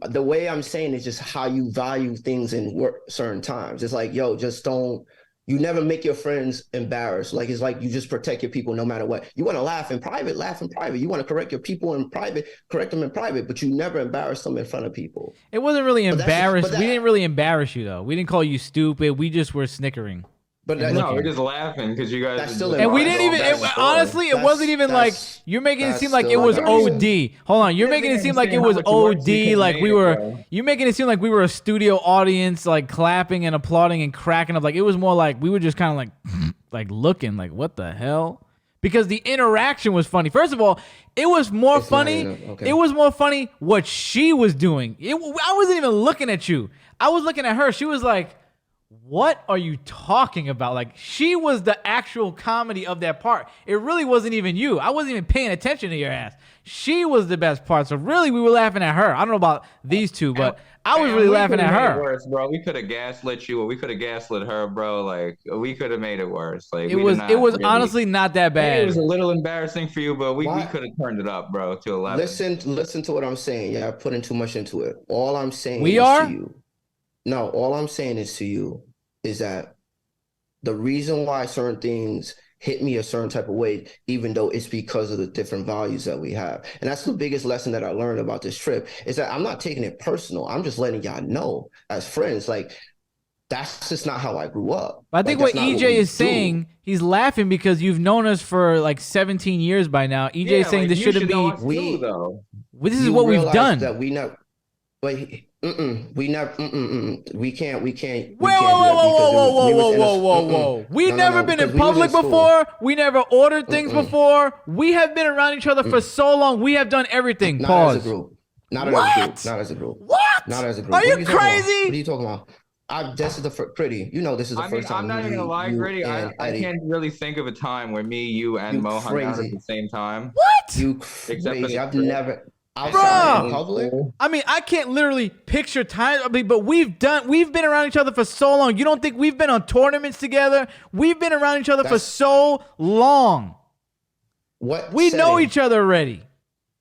the way I'm saying is just how you value things in certain times. It's like, yo, just don't. You never make your friends embarrassed. Like, it's like you just protect your people no matter what. You want to laugh in private, laugh in private. You want to correct your people in private, correct them in private, but you never embarrass them in front of people.
It wasn't really embarrassed.
But
We didn't really embarrass you though. We didn't call you stupid. We just were snickering.
But
no, we're just laughing because you guys.
That's still
And we didn't even. Honestly, it wasn't even like you're making it seem like it was OD. Hold on, you're making it seem like it was OD. Like we were. You're making it seem like we were a studio audience, like clapping and applauding and cracking up. Like it was more like we were just kind of like, like looking, like what the hell? Because the interaction was funny. First of all, it was more funny.
Okay.
It was more funny what she was doing. I wasn't even looking at you. I was looking at her. She was like, what are you talking about? Like, she was the actual comedy of that part. It really wasn't even you. I wasn't even paying attention to your ass. She was the best part. So really, we were laughing at her. I don't know about these two, but I was really laughing at her.
Worse, bro. We could have gaslit you, or we could have gaslit her, bro. Like, we could have made it worse. Like,
it was really, honestly not that bad.
It was a little embarrassing for you, but we could have turned it up, bro, to 11.
Listen to what I'm saying. Yeah, I'm putting too much into it. All I'm saying
to
you. No, all I'm saying is to you is that the reason why certain things hit me a certain type of way, even though it's because of the different values that we have. And that's the biggest lesson that I learned about this trip, is that I'm not taking it personal. I'm just letting y'all know as friends, like, that's just not how I grew up.
I think what EJ is saying, he's laughing because you've known us for like 17 years by now. EJ is saying this shouldn't be. This is what we've done.
That we never. Wait. We never. We can't.
Whoa. We've never been in public before. We never ordered things before. We have been around each other for so long. We have done everything. Pause.
Not as a group. Not as a group.
What?
Not as a group.
Are you crazy?
What are you talking about? This is the pretty. You know, this is the first time.
I'm not even gonna lie, Gritty. I can't really think of a time where me, you, and Mo hung out at the same time.
What?
You crazy? I've never.
Outside
in public?
I mean, I can't literally picture time. I mean, but we've been around each other for so long. You don't think we've been on tournaments together? We've been around each other for so long. We know each other already.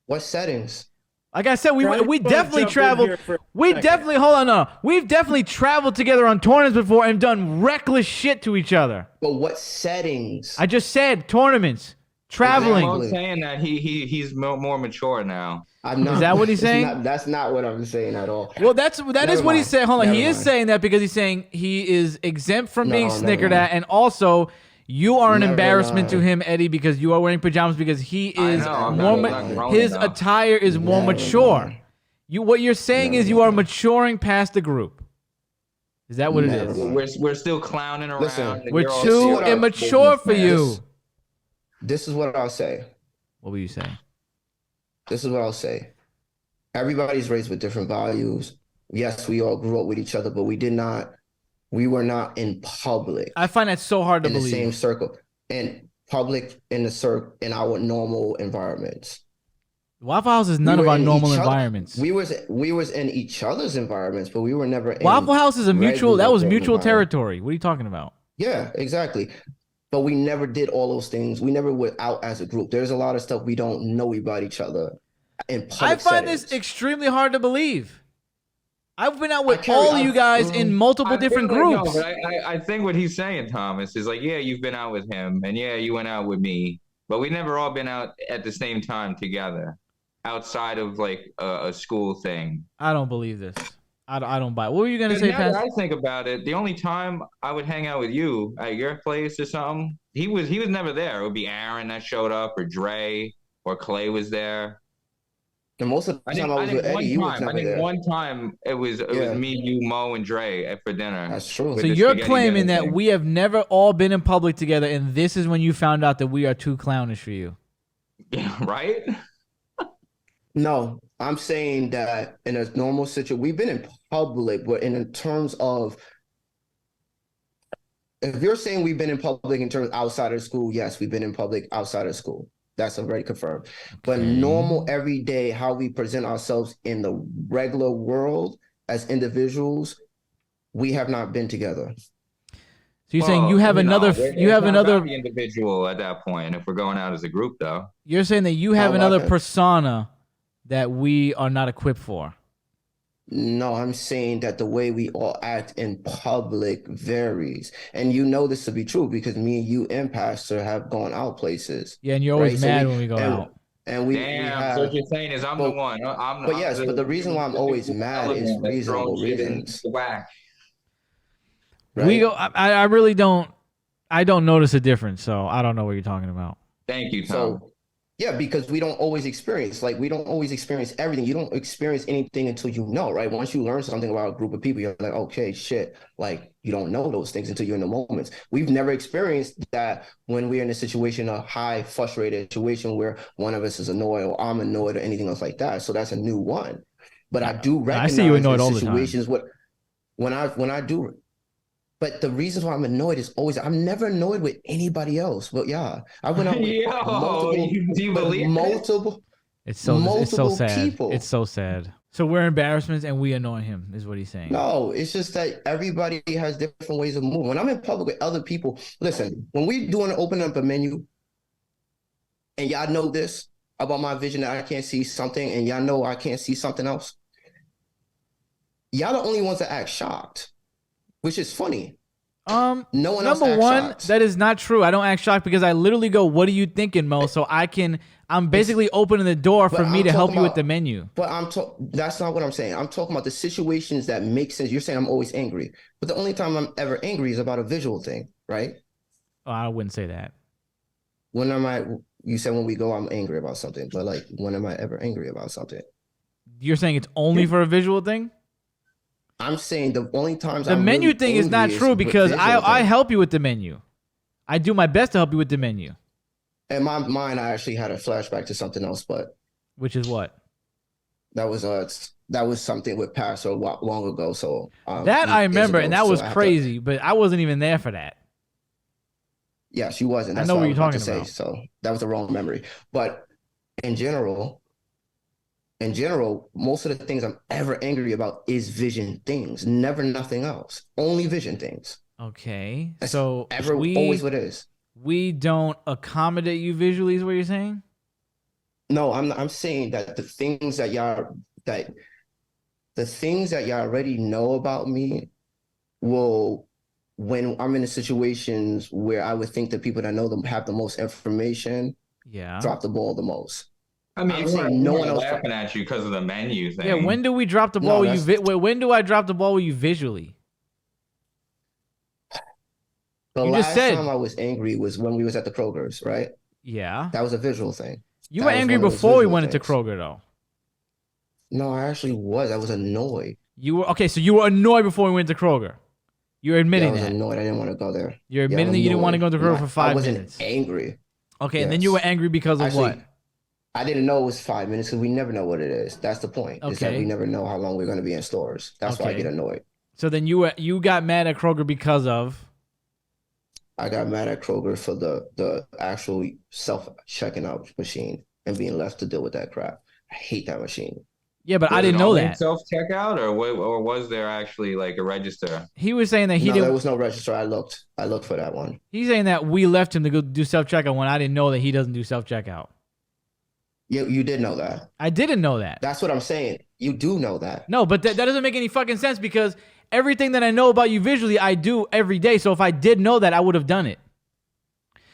What settings?
Like I said, we definitely traveled. We definitely We've definitely traveled together on tournaments before and done reckless shit to each other.
But what settings?
I just said tournaments, traveling.
I'm saying that he's more mature now.
I'm not.
Is that what he's saying?
That's not what I'm saying at all.
Well, that is what he's saying. Hold on, he is saying that because he's saying he is exempt from being snickered at, and also you are an embarrassment to him, Eddie, because you are wearing pajamas because he is his attire is more mature. What you're saying is you are maturing past the group. Is that what it is?
We're still clowning around.
Listen,
we're too immature for you.
This is what I'll say.
What will you say?
This is what I'll say. Everybody's raised with different values. Yes, we all grew up with each other, but we were not in public.
I find that so hard to believe.
In the same circle. In public, in our normal environments.
Waffle House is none of our normal environments.
We was in each other's environments, but we were never in
Waffle House is that was mutual territory. What are you talking about?
Yeah, exactly. But we never did all those things. We never went out as a group. There's a lot of stuff we don't know about each other in public
I find this extremely hard to believe. I've been out with all of you guys in multiple different groups.
No, but I think what he's saying, Thomas, is like, yeah, you've been out with him, and yeah, you went out with me, but we never all been out at the same time together, outside of like a school thing.
I don't believe this. I don't buy it. What were you going to say, Pat?
I think about it. The only time I would hang out with you at your place or something, he was never there. It would be Aaron that showed up, or Dre, or Clay was there.
And most of the time I was with Eddie, you was never there.
One time it was me, you, Mo, and Dre for dinner.
That's true.
So you're claiming that we have never all been in public together, and this is when you found out that we are too clownish for you.
Yeah, right?
No, I'm saying that in a normal situation, we've been in public, but in terms of, if you're saying we've been in public in terms outside of school, yes, we've been in public outside of school. That's already confirmed. Okay. But normal, everyday, how we present ourselves in the regular world as individuals, we have not been together.
So you're saying you have another
individual at that point. If we're going out as a group, though,
you're saying that you have another persona that we are not equipped for.
No, I'm saying that the way we all act in public varies. And you know this to be true because me and you and Pastor have gone out places.
Yeah, and you're always
Right?
mad when we go out.
And we
Damn. So what
have,
you're saying is I'm the
but
one.
but yes, but the reason why I'm always
the
mad is
element that's throwing
reasonable
shit in
reasons.
the whack.
Right?
We go. I really don't. I don't notice a difference, so I don't know what you're talking about.
Thank you, Tom.
So yeah, because we don't always experience everything. You don't experience anything until you know, right? Once you learn something about a group of people, you're like, okay, shit, like you don't know those things until you're in the moments. We've never experienced that when we're in a situation, a high frustrated situation where one of us is annoyed or I'm annoyed or anything else like that. So that's a new one. But I do recognize
I see you annoyed all the time.
situations when I do. But the reasons why I'm annoyed is always I'm never annoyed with anybody else. But yeah, I went out with
do you believe
multiple.
It's so sad.
people.
It's so sad. So we're embarrassments and we annoy him, is what he's saying.
No, it's just that everybody has different ways of moving. When I'm in public with other people, listen, when we doing open up a menu, and y'all know this about my vision that I can't see something, and y'all know I can't see something else. Y'all the only ones that act shocked, which is funny. No one else
number one,
shocked.
that is not true. I don't act shocked because I literally go, "What are you thinking, Mo?" So I'm basically opening the door for me to help you with the menu.
But that's not what I'm saying. I'm talking about the situations that make sense. You're saying I'm always angry, but the only time I'm ever angry is about a visual thing, right?
Oh, I wouldn't say that.
When am I? You said when we go, I'm angry about something, but like, when am I ever angry about something?
You're saying it's only for a visual thing?
I'm saying the only times
the
I'm
menu
really
thing is not true because I
thing.
help you with the menu. I do my best to help you with the menu.
In my mind, I actually had a flashback to something else, but
which is what?
That was something with Pastor long ago. So
that I remember, and that was crazy, but I wasn't even there for that.
Yeah, she wasn't.
That's I know what you're talking about.
So that was the wrong memory. But in general, most of the things I'm ever angry about is vision things. Never nothing else. Only vision things.
Okay.
That's
so
always what it is.
We don't accommodate you visually, is what you're saying?
No, I'm saying that the things that y'all already know about me will, when I'm in the situations where I would think the people that know them have the most information, drop the ball the most.
I mean, I'm saying no one else laughing at you because of the menu thing.
Yeah, when do we drop the ball with you? When do I drop the ball with you visually?
The last time I was angry was when we was at the Kroger's, right?
Yeah.
That was a visual thing.
You were angry before we went into Kroger, though.
No, I actually was. I was annoyed.
You were okay. So you were annoyed before we went to Kroger. You're admitting that.
I was annoyed. I didn't want to go there.
You're admitting that you didn't want to go to Kroger for 5 minutes.
I wasn't angry.
Okay, and then you were angry because of what?
I didn't know it was 5 minutes because we never know what it is. That's the point. Okay. Is that we never know how long we're going to be in stores. That's why I get annoyed.
So then you got mad at Kroger because of?
I got mad at Kroger for the actual self-checking out machine and being left to deal with that crap. I hate that machine.
Yeah, but I didn't know that.
Self-checkout or was there actually like a register?
He was saying that he didn't.
There was no register. I looked for that one.
He's saying that we left him to go do self-checkout when I didn't know that he doesn't do self-checkout.
You did know that.
I didn't know that.
That's what I'm saying. You do know that.
No, but that doesn't make any fucking sense because everything that I know about you visually, I do every day. So if I did know that, I would have done it.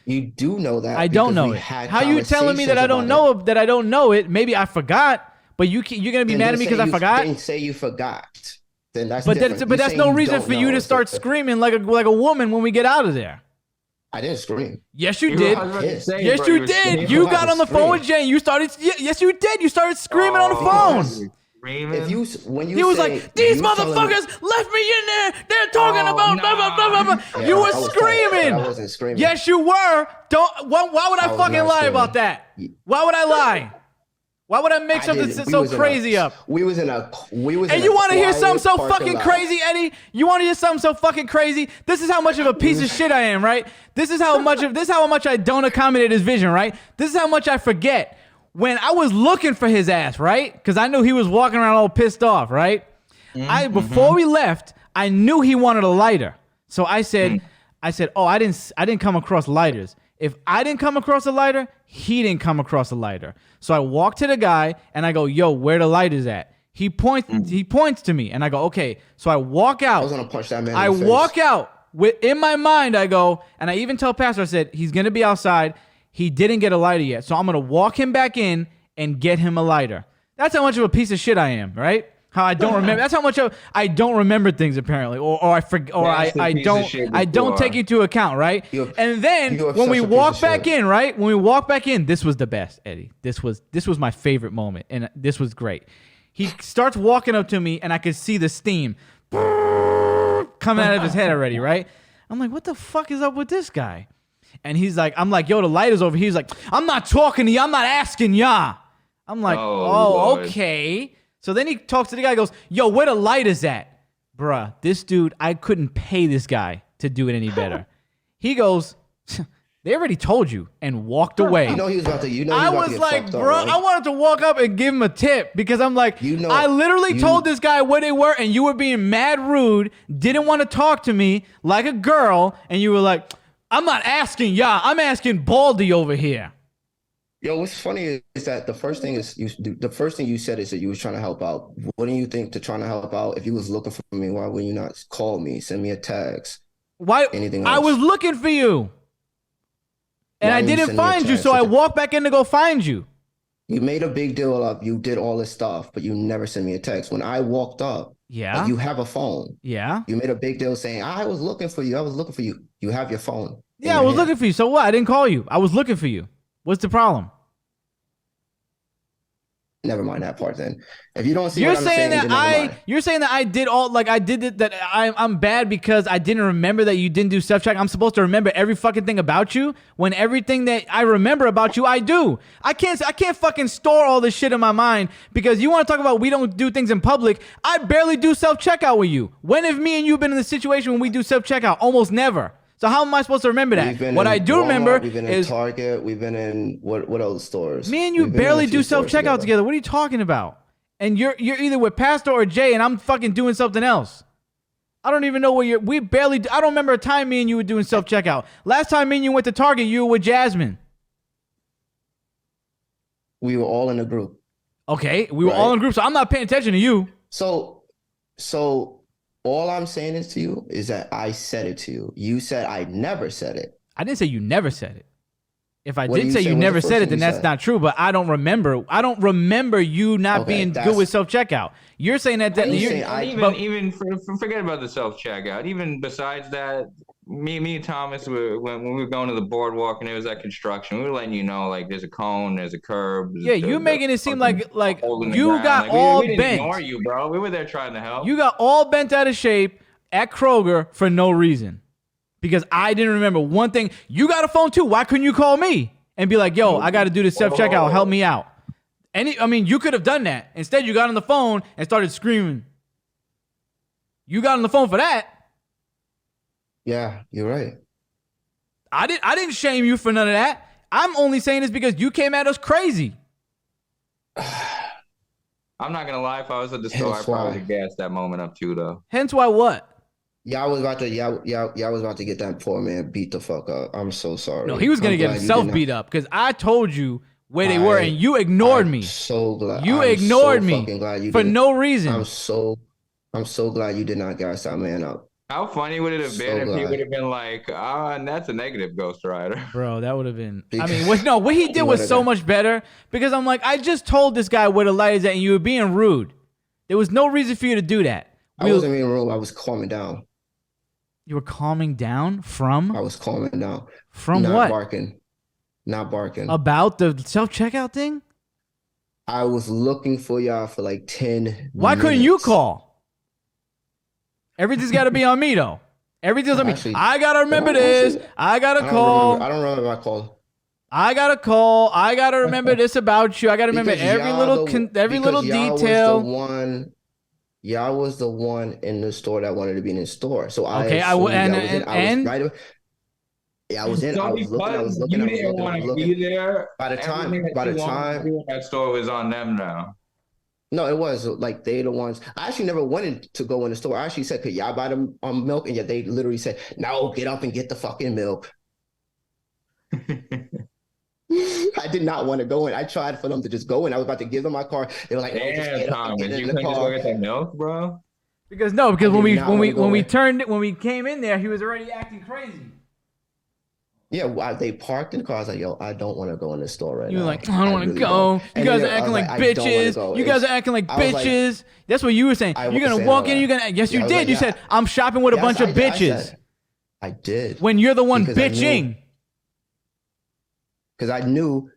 You do know that.
I don't know it. How you telling me that I don't know that I don't know it? Maybe I forgot, but you're gonna be mad at me because I forgot.
Then say you forgot. Then that's
but that's no reason for you to start screaming like a woman when we get out of there.
I didn't scream.
Yes, you did. Yes, you did. You got on the phone with Jane. You started. Yes, you did. You started screaming on the phone.
He
was like, "These motherfuckers left me in there. They're talking about blah blah blah blah blah." You were screaming.
I wasn't screaming.
Yes, you were. Why would I fucking lie about that? Why would I lie? Why would I make something so crazy up?
We was in a.
And you want to hear something so fucking crazy, Eddie? You want to hear something so fucking crazy? This is how much of a piece of shit I am, right? This is how much I don't accommodate his vision, right? This is how much I forget. When I was looking for his ass, right? Because I knew he was walking around all pissed off, right? Before we left, I knew he wanted a lighter. So I said, "Oh, I didn't come across lighters. If I didn't come across a lighter, he didn't come across a lighter." So I walked to the guy and I go, "Yo, where the lighters at?" He points to me, and I go, okay. So I walk out.
I was gonna punch that man.
I
in the face.
walk out. In my mind, I go, and I even tell Pastor, I said, he's going to be outside. He didn't get a lighter yet. So I'm going to walk him back in and get him a lighter. That's how much of a piece of shit I am, right? How I don't remember. That's how much I don't remember things, apparently. Or I forget, or I don't take into account, right? And then when we walk back in, right? When we walk back in, this was the best, Eddie. This was my favorite moment. And this was great. He starts walking up to me, and I could see the steam coming out of his head already, right? I'm like, what the fuck is up with this guy? And he's like, I'm like, yo, the light is over here. He's like, I'm not talking to you. I'm not asking ya. I'm like, oh okay. So then he talks to the guy, goes, yo, where the light is at? Bruh, this dude, I couldn't pay this guy to do it any better. He goes, they already told you, and walked away.
You know he was about to.
I was like, bro, right? I wanted to walk up and give him a tip because I'm like, I literally told this guy where they were, and you were being mad rude, didn't want to talk to me like a girl, and you were like, I'm not asking ya, I'm asking Baldy over here.
Yo, what's funny is that the first thing you said is that you was trying to help out. Wouldn't you think to trying to help out? If you was looking for me, why wouldn't you not call me, send me a text?
Why?
Anything else?
I was looking for you. And I didn't find you, so I walked back in to go find you.
You made a big deal of you did all this stuff, but you never sent me a text. When I walked up,
yeah,
you have a phone.
Yeah.
You made a big deal saying, I was looking for you. I was looking for you. You have your phone.
Yeah, I was looking for you. So what? I didn't call you. I was looking for you. What's the problem?
Never mind that part then. If you don't see
you're
what I'm saying
you're saying that I did all, like I did it, that I'm bad because I didn't remember that you didn't do self-check. I'm supposed to remember every fucking thing about you when everything that I remember about you I do. I can't fucking store all this shit in my mind because you want to talk about we don't do things in public. I barely do self-checkout with you. When have me and you been in the situation when we do self-checkout? Almost never. So how am I supposed to remember that? What I do remember
we've been in Target. We've been in what other stores?
Me and you barely do self-checkout together. What are you talking about? And you're either with Pastor or Jay, and I'm fucking doing something else. I don't even know where you're. I don't remember a time me and you were doing self-checkout. Last time me and you went to Target, you were with Jasmine.
We were all in a group.
Okay, we were all in a group, so I'm not paying attention to you.
So all I'm saying is to you is that I said it to you. You said I never said it.
I didn't say you never said it. If I did say you never said it, then that's not true. But I don't remember. I don't remember you not being good with self-checkout. You're saying that.
Even forget about the self-checkout. Even besides that, me and Thomas, when we were going to the boardwalk and it was at construction, we were letting you know, like, there's a cone, there's a curb.
Yeah, you're making it seem like you got all bent. We didn't
ignore you, bro. We were there trying to help.
You got all bent out of shape at Kroger for no reason. Because I didn't remember one thing. You got a phone too. Why couldn't you call me and be like, yo, I got to do this self-checkout. Help me out. You could have done that. Instead, you got on the phone and started screaming. You got on the phone for that.
Yeah, you're right.
I didn't shame you for none of that. I'm only saying this because you came at us crazy.
I'm not gonna lie. If I was at the store, I probably would have gassed that moment up too, though.
Hence why what?
Y'all was about to get that poor man beat the fuck up. I'm so sorry.
No, he was gonna get himself beat up because I told you where they were and you ignored me.
So glad
you ignored me for no reason.
I'm so glad you did not gas that man up.
How funny would it have been if he would have been like, and that's a negative Ghost Rider.
Bro, that would have been... what he did was so much better because I'm like, I just told this guy where the light is at and you were being rude. There was no reason for you to do that.
I wasn't being rude. I was calming down.
You were calming down from?
I was calming down.
From
not
what?
Not barking.
About the self-checkout thing?
I was looking for y'all for like 10
Why couldn't you call? Everything's got to be on me, though. Everything's on me. I got to remember this. I got to call.
I don't remember my call.
I got to call. I got to remember this about you. I got to remember every little detail.
Y'all was the one in the store that wanted to be in the store. So I was looking.
You didn't want to be there.
By the time
that store was on them now.
No, it was like they the ones. I actually never wanted to go in the store. I actually said, "Could y'all buy them milk?" And yet they literally said, "No, get up and get the fucking milk." I did not want to go in. I tried for them to just go in. I was about to give them my car. They were like, "No, just
Damn,
get up and
Thomas,
get
you
in the
couldn't just go
car."
get that milk, bro.
Because
I
when
did
we
not
when
wanna
we
go in.
when we came in there, he was already acting crazy.
Yeah, they parked in the car. I was like, "Yo, I don't want to go in this store right
You were
now.
like, I don't want to
really
go.
don't."
You
And
guys
then
are
I
acting
was
like
"I don't want to
bitches.
go."
You guys are acting like
I was like,
bitches. That's what you were saying.
I
You're
was
gonna
saying
walk
all
in. You're
that.
gonna. Yes,
Yeah,
you
I was
did.
like,
You
yeah.
said I'm shopping with a
Yes,
bunch of
I did.
bitches.
I did.
When you're the one
Because I knew-
bitching.
Because I knew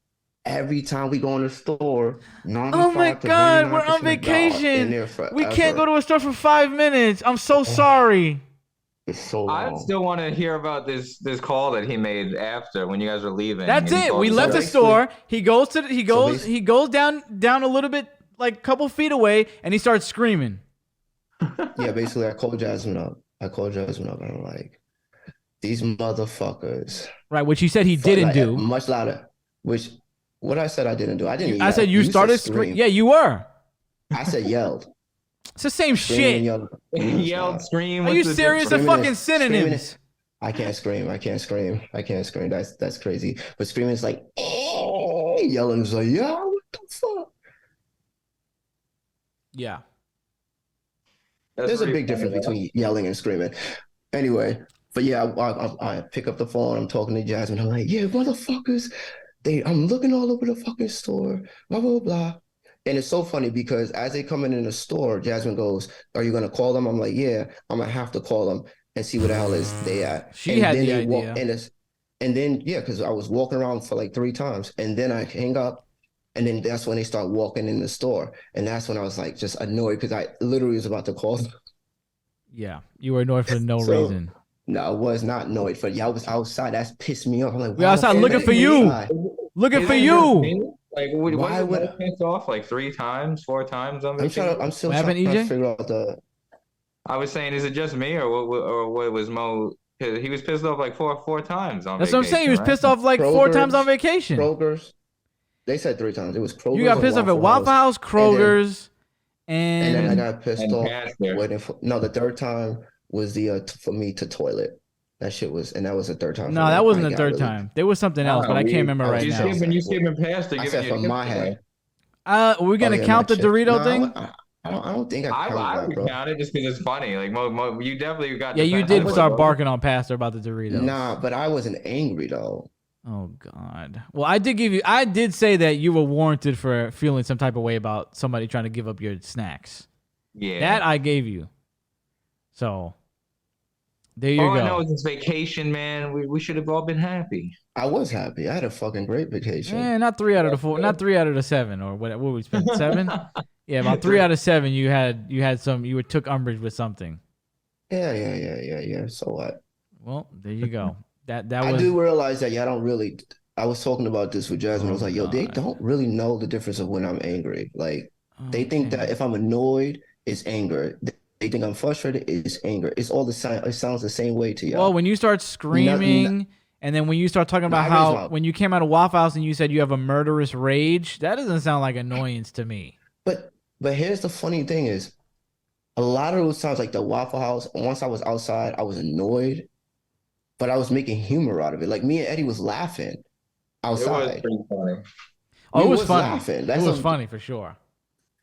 every time we go in the store,
Oh my
95 to
God, we're
99%
on
of them are in
vacation.
there forever.
We can't go to a store for 5 minutes. I'm so sorry.
It's so
I
long.
still want to hear about this call that he made after when you guys were leaving.
That's
and he
it.
called
We
you
left the
guys.
store. He goes to he
So
goes he goes down a little bit, like a couple feet away, and he starts screaming.
Yeah, basically, I called Jasmine up. And I'm like, these motherfuckers.
Right, which he said he didn't
like,
do.
much louder. Which, what I said I didn't do. I didn't.
I said you started screaming. Yeah, you were.
I said yelled.
It's the same
Screaming and
shit.
yelled.
Yelled, scream.
Are
what's
you
the
serious? They're
difference?
fucking synonyms.
I can't scream. That's crazy. But screaming is like, yelling is like, yeah, what the fuck?
Yeah.
There's a
pretty
big
funny,
difference
though.
between yelling and screaming. Anyway, but yeah, I pick up the phone. I'm talking to Jasmine. I'm like, yeah, motherfuckers. I'm looking all over the fucking store. Blah blah blah. And it's so funny because as they come in the store, Jasmine goes, "Are you gonna call them?" I'm like, "Yeah, I'm gonna have to call them and see where the hell is they at."
She
and
had
then
the
they
idea.
walk and then yeah, because I was walking around for like 3 times, and then I hang up. And then that's when they start walking in the store. And that's when I was like just annoyed because I literally was about to call them.
Yeah. You were annoyed for no
So,
reason.
No, I was not annoyed. For y'all was outside. That's pissed me off. I'm like,
We
why
outside
the fuck
looking
are
for
they
you.
inside?
Looking for
Isn't it
you.
just me? Like,
Why
what
would-
was pissed off like 3 times, 4 times on
I'm
vacation?
still
What happened,
trying to
EJ?
figure out the.
I was saying, is it just me or what was Mo? He was pissed off like four times on
That's what I'm
vacation.
saying. He was
right?
pissed off like 4 times on vacation.
Kroger's. They said 3 times. It was Kroger's.
You got pissed off at Waffle House, Kroger's,
And then I
and
got pissed
and
off
Pastor.
waiting for. No, the third time was the for me to toilet. That shit was, and that was the third time.
no, that wasn't the third time. There was something else, but I can't remember right
you
now.
You skipping past it.
I said from my head.
We're gonna
yeah,
count
my
the
chip.
Dorito
No,
thing.
I don't think I
I
counted that,
would
bro.
count it just because it's funny. Like Mo, you definitely got.
Yeah,
the
you
Pastor
did
one,
start
bro.
barking on Pastor about the Doritos.
Nah, but I wasn't angry though.
Oh God. Well, I did say that you were warranted for feeling some type of way about somebody trying to give up your snacks.
Yeah.
That I gave you. So there you
All
go.
I know is it's vacation, man. We should have all been happy.
I was happy. I had a fucking great vacation.
Not 3 out of the 4, not 3 out of the 7, or what we spent 7. Yeah, about 3 out of 7. You took umbrage with something.
Yeah. So what?
Well, there you go. That
I
was.
do realize that y'all don't really. I was talking about this with Jasmine. I was like, yo, they
God.
don't really know the difference of when I'm angry. Like, they think that if I'm annoyed, it's anger. They think I'm frustrated, it's anger. It's all the same. It sounds the same way to y'all.
Well, when you start screaming, and then when you start talking about how when you came out of Waffle House and you said you have a murderous rage, that doesn't sound like annoyance to me.
But here's the funny thing is, a lot of those times, like the Waffle House, once I was outside, I was annoyed, but I was making humor out of it. Like me and Eddie was laughing outside.
It was pretty funny.
Oh,
We
it was
was
funny.
laughing.
It was funny for sure.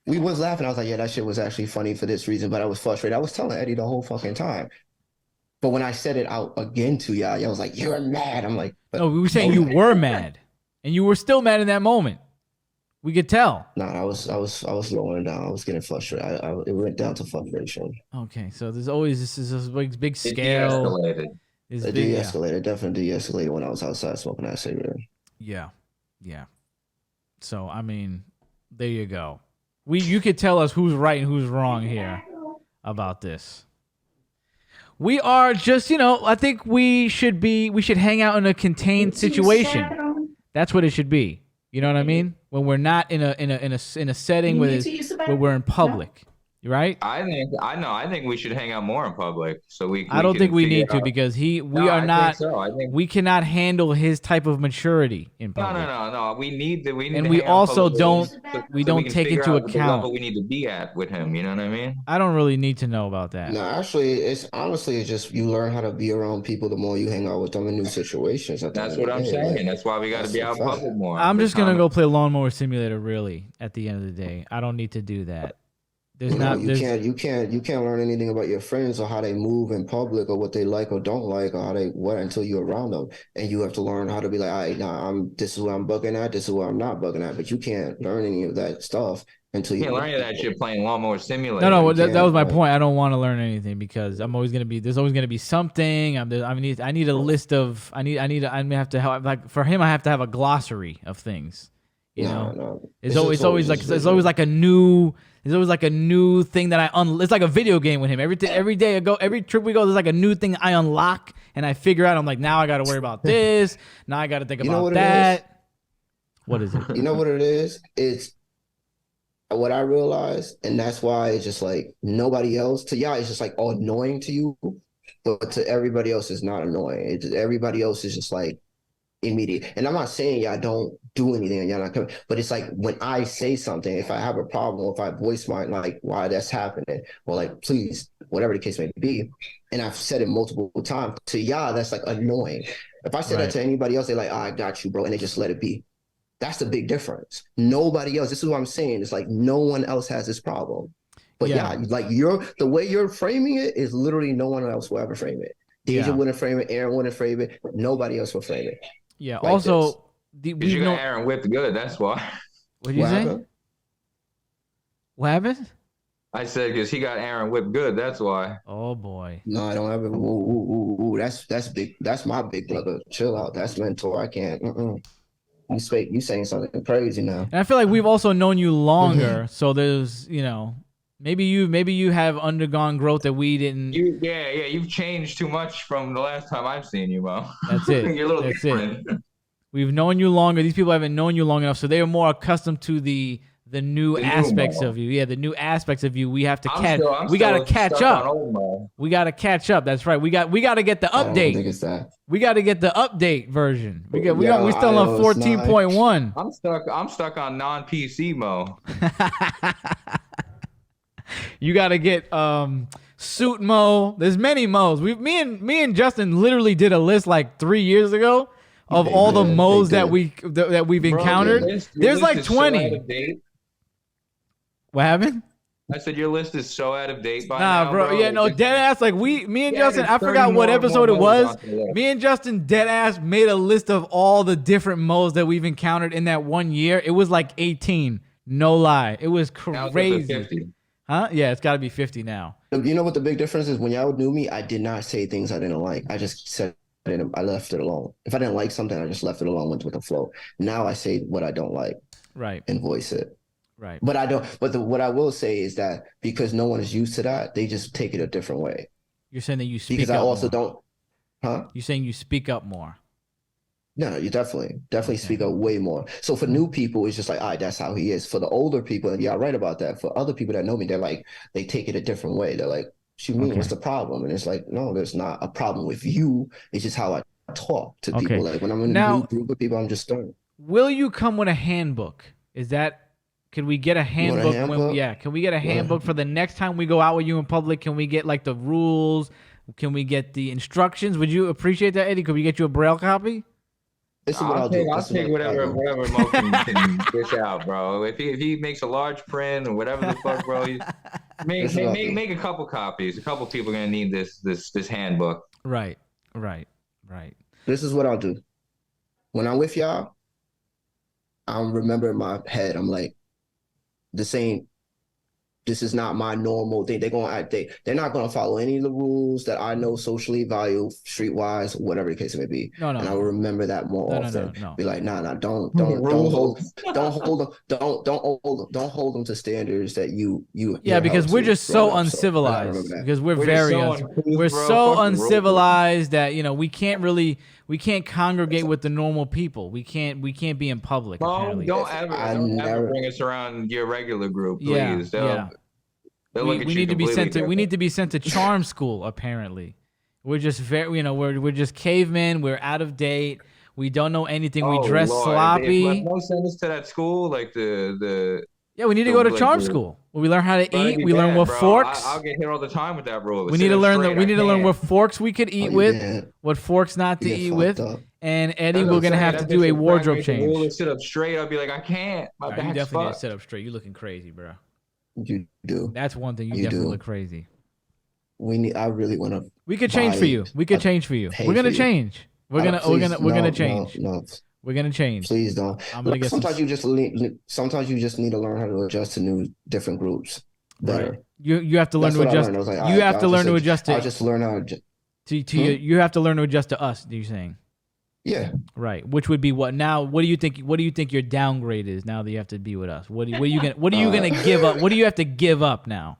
We was laughing. I was like, yeah, that shit was actually funny for this reason, but I was frustrated. I was telling Eddie the whole fucking time. But when I said it out again to y'all was like, you're mad. I'm like,
No, we were saying you were mad, and you were still mad in that moment. We could tell.
nah, I was slowing down. I was getting frustrated. It went down to frustration.
Okay, so there's always this big
It
scale.
de-escalated.
It de-escalated. Definitely de-escalated when I was outside smoking that cigarette.
Yeah. So I mean, there you go. You could tell us who's right and who's wrong here about this. We are just, I think we should hang out in a contained situation. That's what it should be. You know what I mean? When we're not in a setting where we're in public. right?
I think we should hang out more in public so
I don't think
can
we
figure
need to
out.
because
No, I think so. I think
we cannot handle his type of maturity in public.
no. We need
And
to
we
hang out in
also
public
we
so we
don't
can
take
figure
into
out the
account.
level we need to be at with him. You know what I mean?
I don't really need to know about that.
No, actually, it's honestly it's just you learn how to be around people the more you hang out with them in new situations. At the
That's
end of
what
the
I'm
day.
saying.
Like,
That's why we got to
that's
be
a
out in
fact.
public more.
I'm
The
just gonna
common-
go play Lawnmower Simulator. Really, at the end of the day, I don't need to do that. There's
You know,
not. There's,
you can't learn anything about your friends or how they move in public or what they like or don't like or how they what until you're around them. And you have to learn how to be like, all right, nah, this is where I'm bugging at, this is where I'm not bugging at. But you can't learn any of that stuff until
You
you
can't learn any of that shit playing Lawnmower Simulator.
no.
you
That was my
can't,
point. I don't want to learn anything because I'm always gonna be. There's always gonna be something. I need a list of. I have to have like for him. I have to have a glossary of things. You know,
no.
it's always like a new. There's always like a new thing that it's like a video game with him. Every day I go, every trip we go, there's like a new thing I unlock and I figure out. I'm like, now I got to worry about this. Now I got to think about that. What is it?
You know what it is? It's what I realized, and that's why it's just like nobody else to y'all. It's just like all annoying to you, but to everybody else, it's not annoying. Everybody else is just like immediate. And I'm not saying y'all don't do anything and y'all not coming, but it's like when I say something, if I have a problem, or if I voice my like why that's happening, or like please, whatever the case may be, and I've said it multiple times to y'all, that's like annoying. If I said that to anybody else, they're like, oh, I got you, bro, and they just let it be. That's the big difference. Nobody else. This is what I'm saying. It's like no one else has this problem. But like the way you're framing it is literally no one else will ever frame it. Deja wouldn't frame it. Aaron wouldn't frame it. Nobody else will frame it.
Yeah.
Like
also,
because you got Aaron whipped good. That's why.
What did you say?
Happened?
What happened?
I said because he got Aaron whipped good. That's why.
Oh boy.
No, I don't have it. Ooh. That's big. That's my big brother. Chill out. That's mentor. I can't. You saying something crazy now.
And I feel like we've also known you longer, so there's maybe you have undergone growth that we didn't.
You've changed too much from the last time I've seen you, Mo.
That's it.
You're a little
That's
different.
it. We've known you longer. These people haven't known you long enough, so they are more accustomed to the new aspects of you. Yeah, the new aspects of you. We have to catch. We got to catch up. We got to catch up. That's right. We got to get the update.
I don't think it's that.
We got to get the update version. We still on 14.1.
I'm stuck on non-PC Mo.
You got to get suit Mo. There's many Mo's. Me and Justin literally did a list like 3 years ago of all the Mo's that we've encountered. There's like 20. What happened?
I said your list is so out of date by
now, bro. Yeah, no, dead ass. Like me and Justin, I forgot what episode it was. Me and Justin, dead ass, made a list of all the different Mo's that we've encountered in that 1 year. It was like 18. No lie, it was crazy. Huh? Yeah, it's got to be 50 now.
You know what the big difference is? When y'all knew me, I did not say things I didn't like. I just said I left it alone. If I didn't like something, I just left it alone, went with the flow. Now I say what I don't like,
right,
and voice it.
Right.
But I don't. But what I will say is that because no one is used to that, they just take it a different way.
You're saying that you speak
because
up
I also
more.
don't. Huh?
You're saying you speak up more.
No, you definitely speak up way more. So for new people, it's just like, all right, that's how he is. For the older people, and y'all right about that. For other people that know me, they're like, they take it a different way. They're like, what you mean? What's the problem? And it's like, no, there's not a problem with you. It's just how I talk to people. Like when I'm in a new group of people, I'm just stern.
Will you come with a handbook? Can we get a handbook? Can we get a handbook for the next time we go out with you in public? Can we get like the rules? Can we get the instructions? Would you appreciate that, Eddie? Could we get you a Braille copy?
This is what I'll do.
I'll take whatever Mo can dish out, bro. If he makes a large print or whatever the fuck, bro, make a couple copies. A couple people are gonna need this handbook.
Right.
This is what I'll do. When I'm with y'all, I'll remember in my head, I'm like, this is not my normal thing. They're not gonna follow any of the rules that I know socially value, streetwise, whatever the case may be.
No.
And I will remember that more often.
No.
Be like, don't hold them to standards that you.
Yeah, because we're just so uncivilized. Because we're so uncivilized that we can't congregate with the normal people. We can't be in public.
Don't ever bring us around your regular group, please.
We need to be sent to. We need to be sent to charm school. Apparently, we're just we're just cavemen. We're out of date. We don't know anything. We dress sloppy.
No send us to that school, like the.
Yeah, we need to go to charm school where we learn how to eat. We learn what forks.
I'll get hit all the time with that rule.
We need to learn that. We need to learn what forks we could eat with, what forks not to eat with. And Eddie, we're gonna have to do a wardrobe change.
Sit up straight. I'll be like, I can't. My back's
you definitely need
fucked.
to sit up straight. You looking crazy, bro.
You do.
That's one thing. You definitely look crazy.
I really want to.
We could change for you. We could change for you. We're gonna change. We're gonna change.
No.
We're gonna change.
Please don't. Sometimes you just need to learn how to adjust to different groups better.
Right. You have to learn to adjust. You have to learn to adjust to.
I'll just learn how to.
You have to learn to adjust to us. You're saying.
Yeah.
Right. Which would be what now? What do you think? What do you think your downgrade is now that you have to be with us? What are you gonna give up? What do you have to give up now?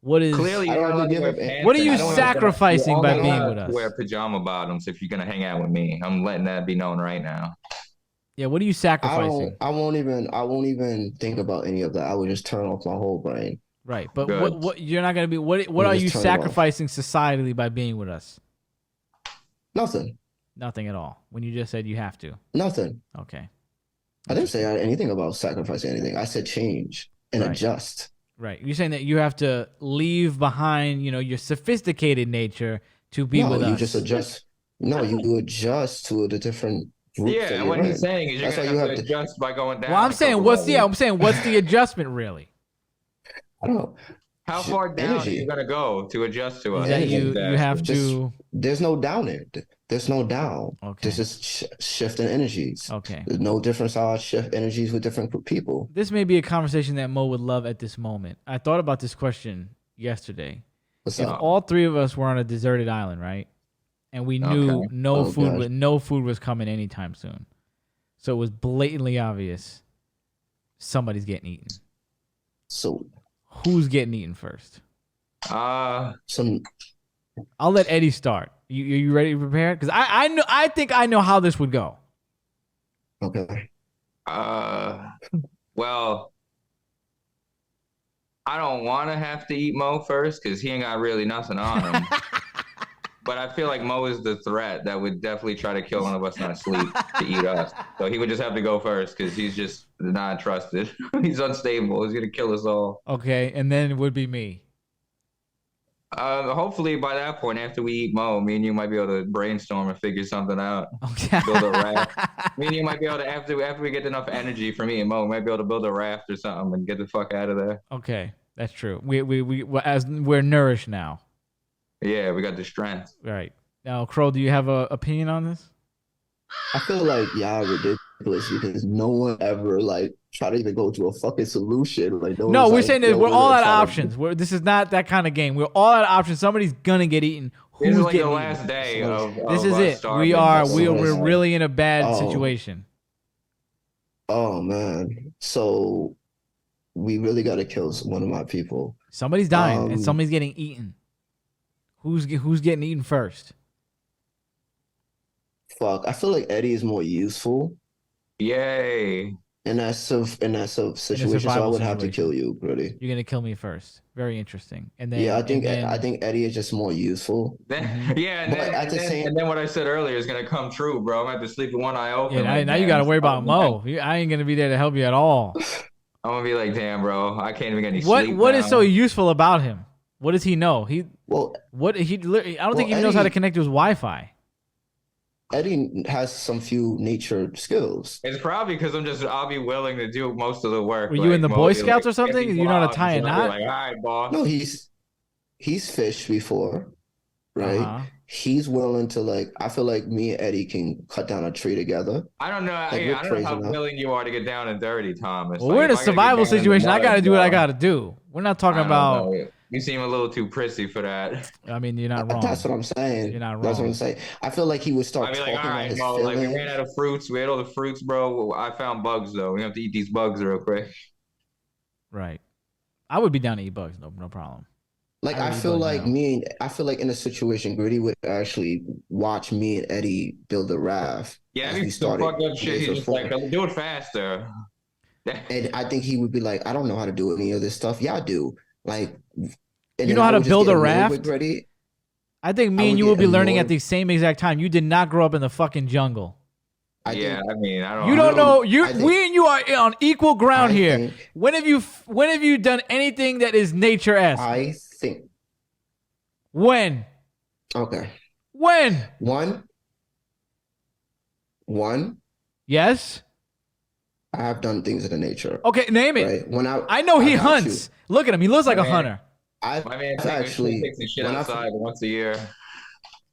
What is
clearly?
What are you sacrificing by being with us?
Wear pajama bottoms if you're gonna hang out with me. I'm letting that be known right now.
Yeah. What are you sacrificing?
I won't even think about any of that. I would just turn off my whole brain.
Right. But what you're not gonna be? What are you sacrificing societally by being with us?
Nothing.
Nothing at all. When you just said you have to.
Nothing.
Okay.
I didn't say anything about sacrificing anything. I said change and adjust.
Right. You're saying that you have to leave behind, your sophisticated nature to be with us.
No, you just adjust. No, you adjust to the different groups.
Yeah, and what he's saying is you're going to have to adjust by going down.
Well, I'm saying what's the adjustment really?
I don't know.
How far down are you going to go to adjust to us?
That you have to.
There's no down there. There's no down.
Okay.
There's just shifting energies.
Okay.
There's no difference how I shift energies with different people.
This may be a conversation that Mo would love at this moment. I thought about this question yesterday. If all three of us were on a deserted island, right? And we knew no food was coming anytime soon. So it was blatantly obvious somebody's getting eaten.
So
who's getting eaten first?
Some.
I'll let Eddie start. You ready to prepare? Because I think I know how this would go.
Okay.
Well, I don't want to have to eat Mo first because he ain't got really nothing on him. But I feel like Mo is the threat that would definitely try to kill one of us in our sleep to eat us. So he would just have to go first because he's just not trusted. He's unstable. He's gonna kill us all.
Okay, and then it would be me.
Hopefully by that point, after we eat Mo, me and you might be able to brainstorm and figure something out.
Okay.
Build a raft. Me and you might be able to after we get enough energy from me and Mo, we might be able to build a raft or something and get the fuck out of there.
Okay, that's true. We're nourished now.
Yeah, we got the strength.
Right. Now, Crow, do you have an opinion on this?
I feel like y'all ridiculous because no one ever try to even go to a fucking solution.
No, we're saying that we're all out of options. This is not that kind of game. We're all out of options. Somebody's gonna get eaten.
This is the last day of
this is it. We're really in a bad situation.
Oh man. So we really gotta kill one of my people.
Somebody's dying and somebody's getting eaten. Who's getting eaten first?
Fuck. I feel like Eddie is more useful.
Yay.
In that situation, so I would have to kill you, really.
You're gonna kill me first. Very interesting. And then
I think Eddie is just more useful.
And then what I said earlier is gonna come true, bro. I'm gonna have to sleep with one eye open.
Yeah, now you gotta worry about Mo. I ain't gonna be there to help you at all.
I'm gonna be like, damn, bro, I can't even get any sleep.
What is so useful about him? What does he know? I don't think he knows how to connect to his Wi-Fi.
Eddie has some few nature skills.
It's probably because I'll be willing to do most of the work.
Were you in the Boy Scouts or something? You know how to tie a knot?
Like, all right, boss.
No, he's fished before, right?
Uh-huh.
He's willing to I feel like me and Eddie can cut down a tree together.
I don't know. I don't know how willing you are to get down and dirty, Thomas.
Well, we're in a survival situation. I got to do what I got to do. We're not talking about.
You seem a little too prissy for that.
I mean, you're not wrong.
That's what I'm saying.
You're not wrong.
That's what I'm saying. I feel like he would start
talking
about his
Mo,
feelings.
we ran out of fruits. We ate all the fruits, bro. I found bugs, though. We have to eat these bugs real quick.
Right. I would be down to eat bugs. No problem.
I feel like in a situation, Gritty would actually watch me and Eddie build a raft.
Yeah, I mean, some fucked up shit. He's just like, do it faster.
And I think he would be like, I don't know how to do any of this stuff. Yeah, I do. Like, and
You
then
know
I
how to
would just
build
get
a
annoyed with
raft?
Gretty.
I think
I
me and
would
you will
get
be learning at
annoyed.
the same exact time. You did not grow up in the fucking jungle.
I
Yeah,
think
I mean, I don't.
You
I
don't
don't
know.
I think
We and you are on equal ground
I
here.
think
When have you done anything that is nature esque?
I think
When?
okay.
When?
One, one,
Yes.
I have done things in the nature.
Okay, name it.
Right. When
I know
I
he
got
hunts. Look at him. He looks like
My
a
man,
hunter.
I've
my man
actually
takes his shit
when I
outside once a year.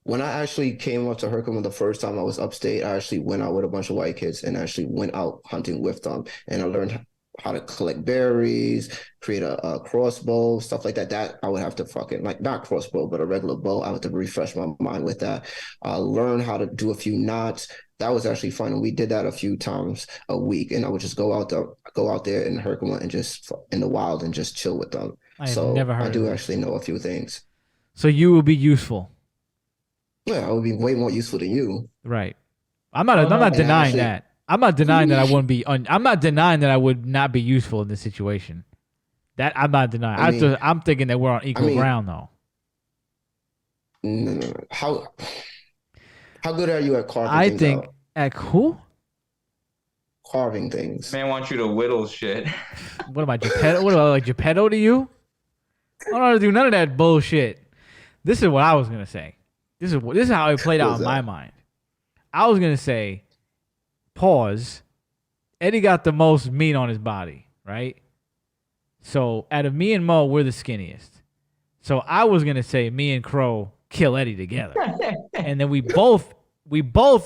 when I actually came up to Herkimer the first time I was upstate, I actually went out with a bunch of white kids and actually went out hunting with them. And I learned how to collect berries, create a crossbow, stuff like that. That I would have to fucking like not crossbow, but a regular bow. I would have to refresh my mind with that. Learn how to do a few knots. That was actually fun. And we did that a few times a week. And I would just go out there in Herkimer and just in the wild and just chill with them.
I have
So
never
I
heard
do
of this.
actually know a few things.
So you will be useful.
Yeah, I would be way more useful than you.
Right. I'm not
And
denying
actually,
that. I'm not denying that I wouldn't be I'm not denying that I would not be useful in this situation. That I'm not denying.
I mean,
I'm thinking that we're on equal ground though.
no. How good are you at carving
I
things
think
out?
at who?
Carving things.
Man wants you to whittle shit.
What am I, Geppetto? What am I, like Geppetto to you? I don't know how to do none of that bullshit. This is what I was gonna say. This is how it played out in my mind. I was gonna say, pause. Eddie got the most meat on his body, right? So out of me and Mo, we're the skinniest. So I was gonna say me and Crow kill Eddie together, and then we both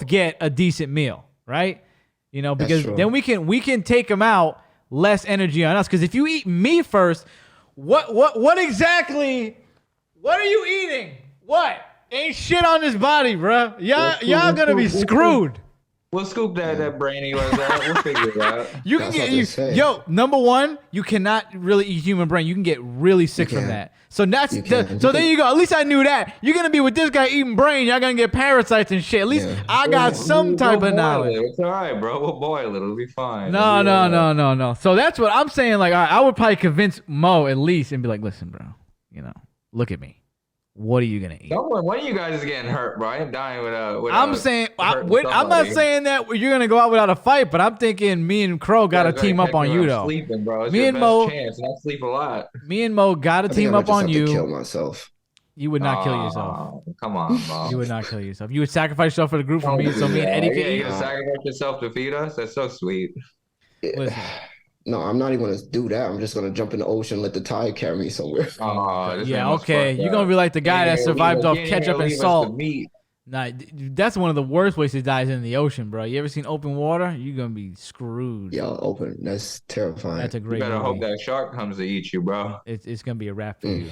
get a decent meal, right? You know, because then we can take him out, less energy on us. Because if you eat me first, what exactly? What are you eating? What? Ain't shit on his body, bruh. Y'all gonna be screwed.
We'll scoop that brainy like that. We'll figure it out.
You can get number one, you cannot really eat human brain. You can get really sick from that. So there you go. At least I knew that. You're gonna be with this guy eating brain. Y'all gonna get parasites and shit. At least I got some type of knowledge.
It's all right, bro. We'll boil it. It'll be fine.
No. So that's what I'm saying. Like, all right, I would probably convince Mo at least and be like, listen, bro. You know, look at me. What are you gonna eat?
One of you guys is getting hurt, bro. I ain't dying without
I'm saying I'm not saying that you're gonna go out without a fight, but I'm thinking me and Crow gotta team up on you though.
Sleeping, bro. It's
me
your
and
best
Mo,
chance. I sleep a lot.
Me and Mo gotta team up on you.
Kill myself.
You would not kill yourself.
Come on, Mo.
You would not kill yourself. You would sacrifice yourself for the group for me, so me and Eddie can eat.
You gonna sacrifice yourself to feed us? That's so sweet.
Listen.
No, I'm not even gonna do that. I'm just gonna jump in the ocean, let the tide carry me somewhere.
Yeah, okay. You're gonna be like the guy that survived off ketchup and salt. Nah, that's one of the worst ways to die is in the ocean, bro. You ever seen Open Water? You're gonna be screwed.
Yo, Open. That's terrifying.
That's a great
You better
movie.
hope that shark comes to eat you, bro.
It's gonna be a wrap for you.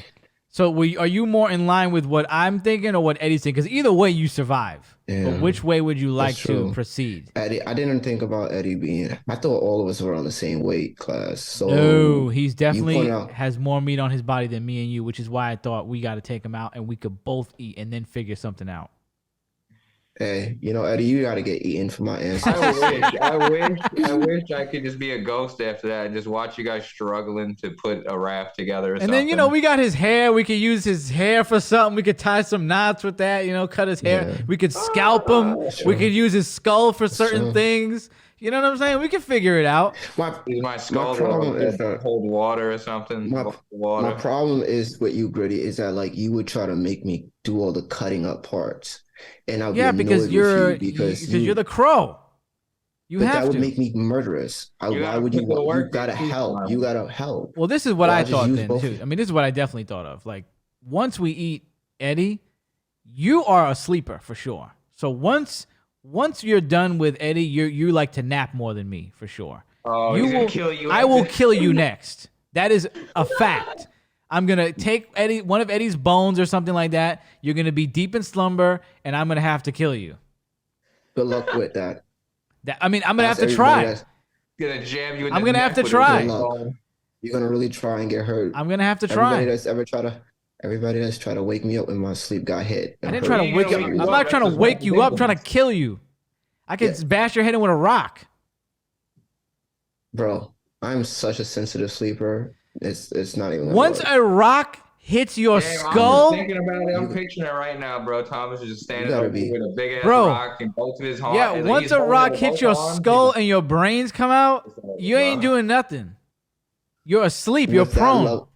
So are you more in line with what I'm thinking or what Eddie's thinking? Because either way, you survive.
Yeah,
but which way would you like to proceed?
Eddie, I didn't think about Eddie being. I thought all of us were on the same weight class. So
no, he's definitely has more meat on his body than me and you, which is why I thought we got to take him out and we could both eat and then figure something out.
Hey, you know, Eddie, you got to get eaten for my ancestors.
I wish I could just be a ghost after that and just watch you guys struggling to put a raft together. And
then, you know, we got his hair. We could use his hair for something. We could tie some knots with that, you know, cut his hair. Yeah. We could scalp him. Sure. We could use his skull for certain things. You know what I'm saying? We can figure it out.
My skull is hold water or something.
My problem is with you, Gritty, is that like you would try to make me do all the cutting up parts. And I'll be
because you're the Crow.
That would make me murderous. Why would you? You gotta help. You gotta help.
Well, this is what I thought then too. I mean, this is what I definitely thought of. Like, once we eat Eddie, you are a sleeper for sure. So once you're done with Eddie, you like to nap more than me for sure.
Oh, he's gonna kill you.
I will kill you next. That is a fact. I'm going to take one of Eddie's bones or something like that. You're going to be deep in slumber, and I'm going to have to kill you.
Good luck with that.
I'm going to have to try.
Gonna jam you in
I'm going to have to try.
You're going to really try and get hurt.
I'm going to have to try.
Everybody that's tried to wake me up in my sleep got hit.
I didn't try to wake you up. I'm not trying to wake you up. I'm trying to kill you. I could bash your head in with a rock.
Bro, I'm such a sensitive sleeper. It's not even.
Once a rock hits your
Damn,
skull,
I'm thinking about it. I'm picturing it right now, bro. Thomas is just standing
gotta
over
be.
with a big ass
Bro.
rock in both of his arms.
yeah, once a rock hits your skull and your brains come out, you ain't doing nothing. You're asleep. You're prone.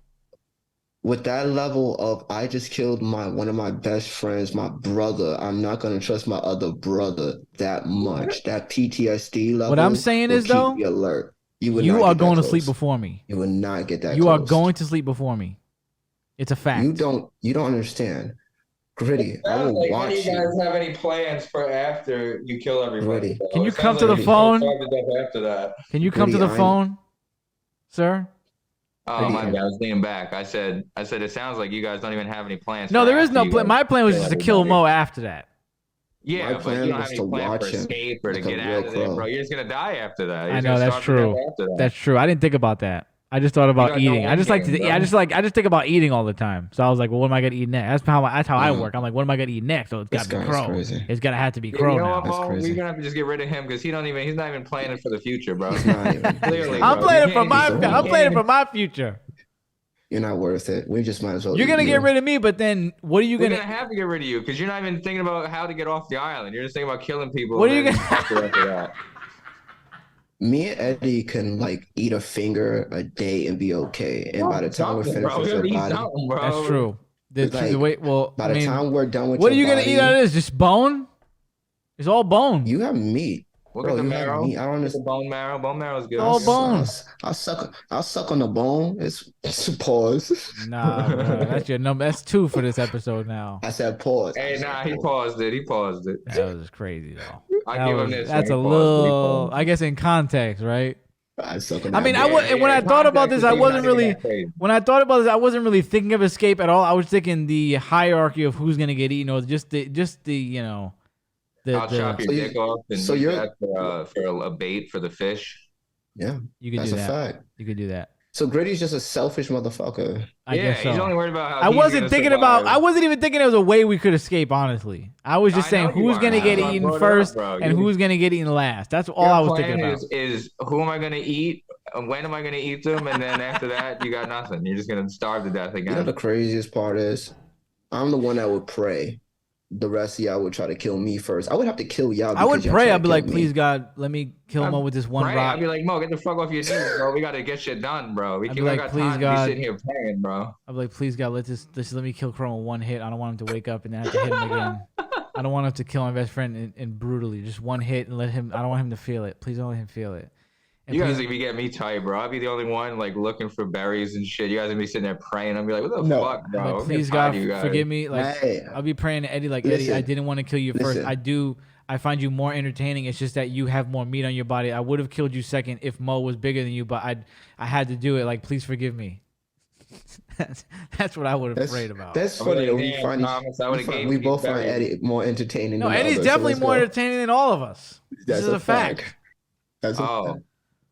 With that level of, I just killed one of my best friends, my brother. I'm not gonna trust my other brother that much. That PTSD level.
What I'm saying is, though,
keep me alert. You
are going to sleep before me.
You would not get that.
You are going to sleep before me. It's a fact.
You don't understand. Gritty, I will
like,
watch
do you guys
you.
have any plans for after you kill everybody?
Gritty.
Can you come to the phone?
After that.
Can you come to the phone, sir?
Oh my God, I was leaning back. I said it sounds like you guys don't even have any plans.
No, there is no plan. My plan was just to kill Mo after that.
Yeah, but you don't have any plan for escape or to get out of there, bro. You're just gonna die after that.
I know, that's true. That's true. I didn't think about that. I just thought about eating. I just think about eating all the time. So I was like, well, what am I gonna eat next? That's how I work. I'm like, what am I gonna eat next? So it's gotta be crow. It's gonna have to be crow now.
We're gonna have to just get rid of him because he's not even planning for the future, bro.
Clearly, I'm planning for my future.
You're not worth it. We just might as well.
You're gonna get rid of me, but then what are you gonna?
We're gonna have to get rid of you because you're not even thinking about how to get off the island. You're just thinking about killing people.
What are you gonna?
Me and Eddie can like eat a finger a day and be okay. And by the time we're finished with your body,
that's true.
By the time we're done with
what are you gonna eat out of this? Just bone? It's all bone.
You have meat.
Look at the marrow.
I don't understand.
Bone marrow. Bone marrow is good.
All bones.
I'll suck on the bone. It's a pause.
Nah, bro, that's your number. That's 2 for this episode now.
I said pause.
Hey, he paused it.
That was crazy though.
I give him this.
That's a little. I guess in context, right?
I
mean, when I thought about this, I wasn't really thinking of escape at all. I was thinking the hierarchy of who's gonna get eaten, or just the
I'll chop your dick off and use that for a bait for the fish.
Yeah,
you could do that. That's a fact. You could do that.
So Gritty's just a selfish motherfucker.
I guess so.
He's only worried about how
I wasn't even thinking there was a way we could escape, honestly. I was just saying who's going to get eaten first and who's going to get eaten last. That's all I was thinking about.
Is who am I going to eat? When am I going to eat them? And then after that, you got nothing. You're just going to starve to death again.
You know the craziest part is, I'm the one that would pray. The rest of y'all would try to kill me first. I would have to kill y'all.
I would pray. I'd be like, please, God, let me kill Mo with this one rock.
I'd be like, Mo, get the fuck off your knees, bro. We got to get shit done, bro. We got
please,
time
God,
to be sitting here praying, bro.
I'd be like, please, God, let me kill Crow in one hit. I don't want him to wake up and then have to hit him again. I don't want him to kill my best friend and brutally. Just one hit and I don't want him to feel it. Please don't let him feel it. And
you guys are gonna be getting me tight, bro. I'll be the only one like looking for berries and shit. You guys are gonna be sitting there praying. I'll be like, what the fuck, bro?
Like, please, God, forgive me. Like, I'll be praying to Eddie, like, Eddie, I didn't want to kill you first. I find you more entertaining. It's just that you have more meat on your body. I would have killed you second if Mo was bigger than you, but I had to do it. Like, please forgive me. That's what I would have prayed about.
That's funny. We both find Eddie more entertaining.
No, Eddie's definitely more entertaining than all of us. This is a fact.
That's a fact.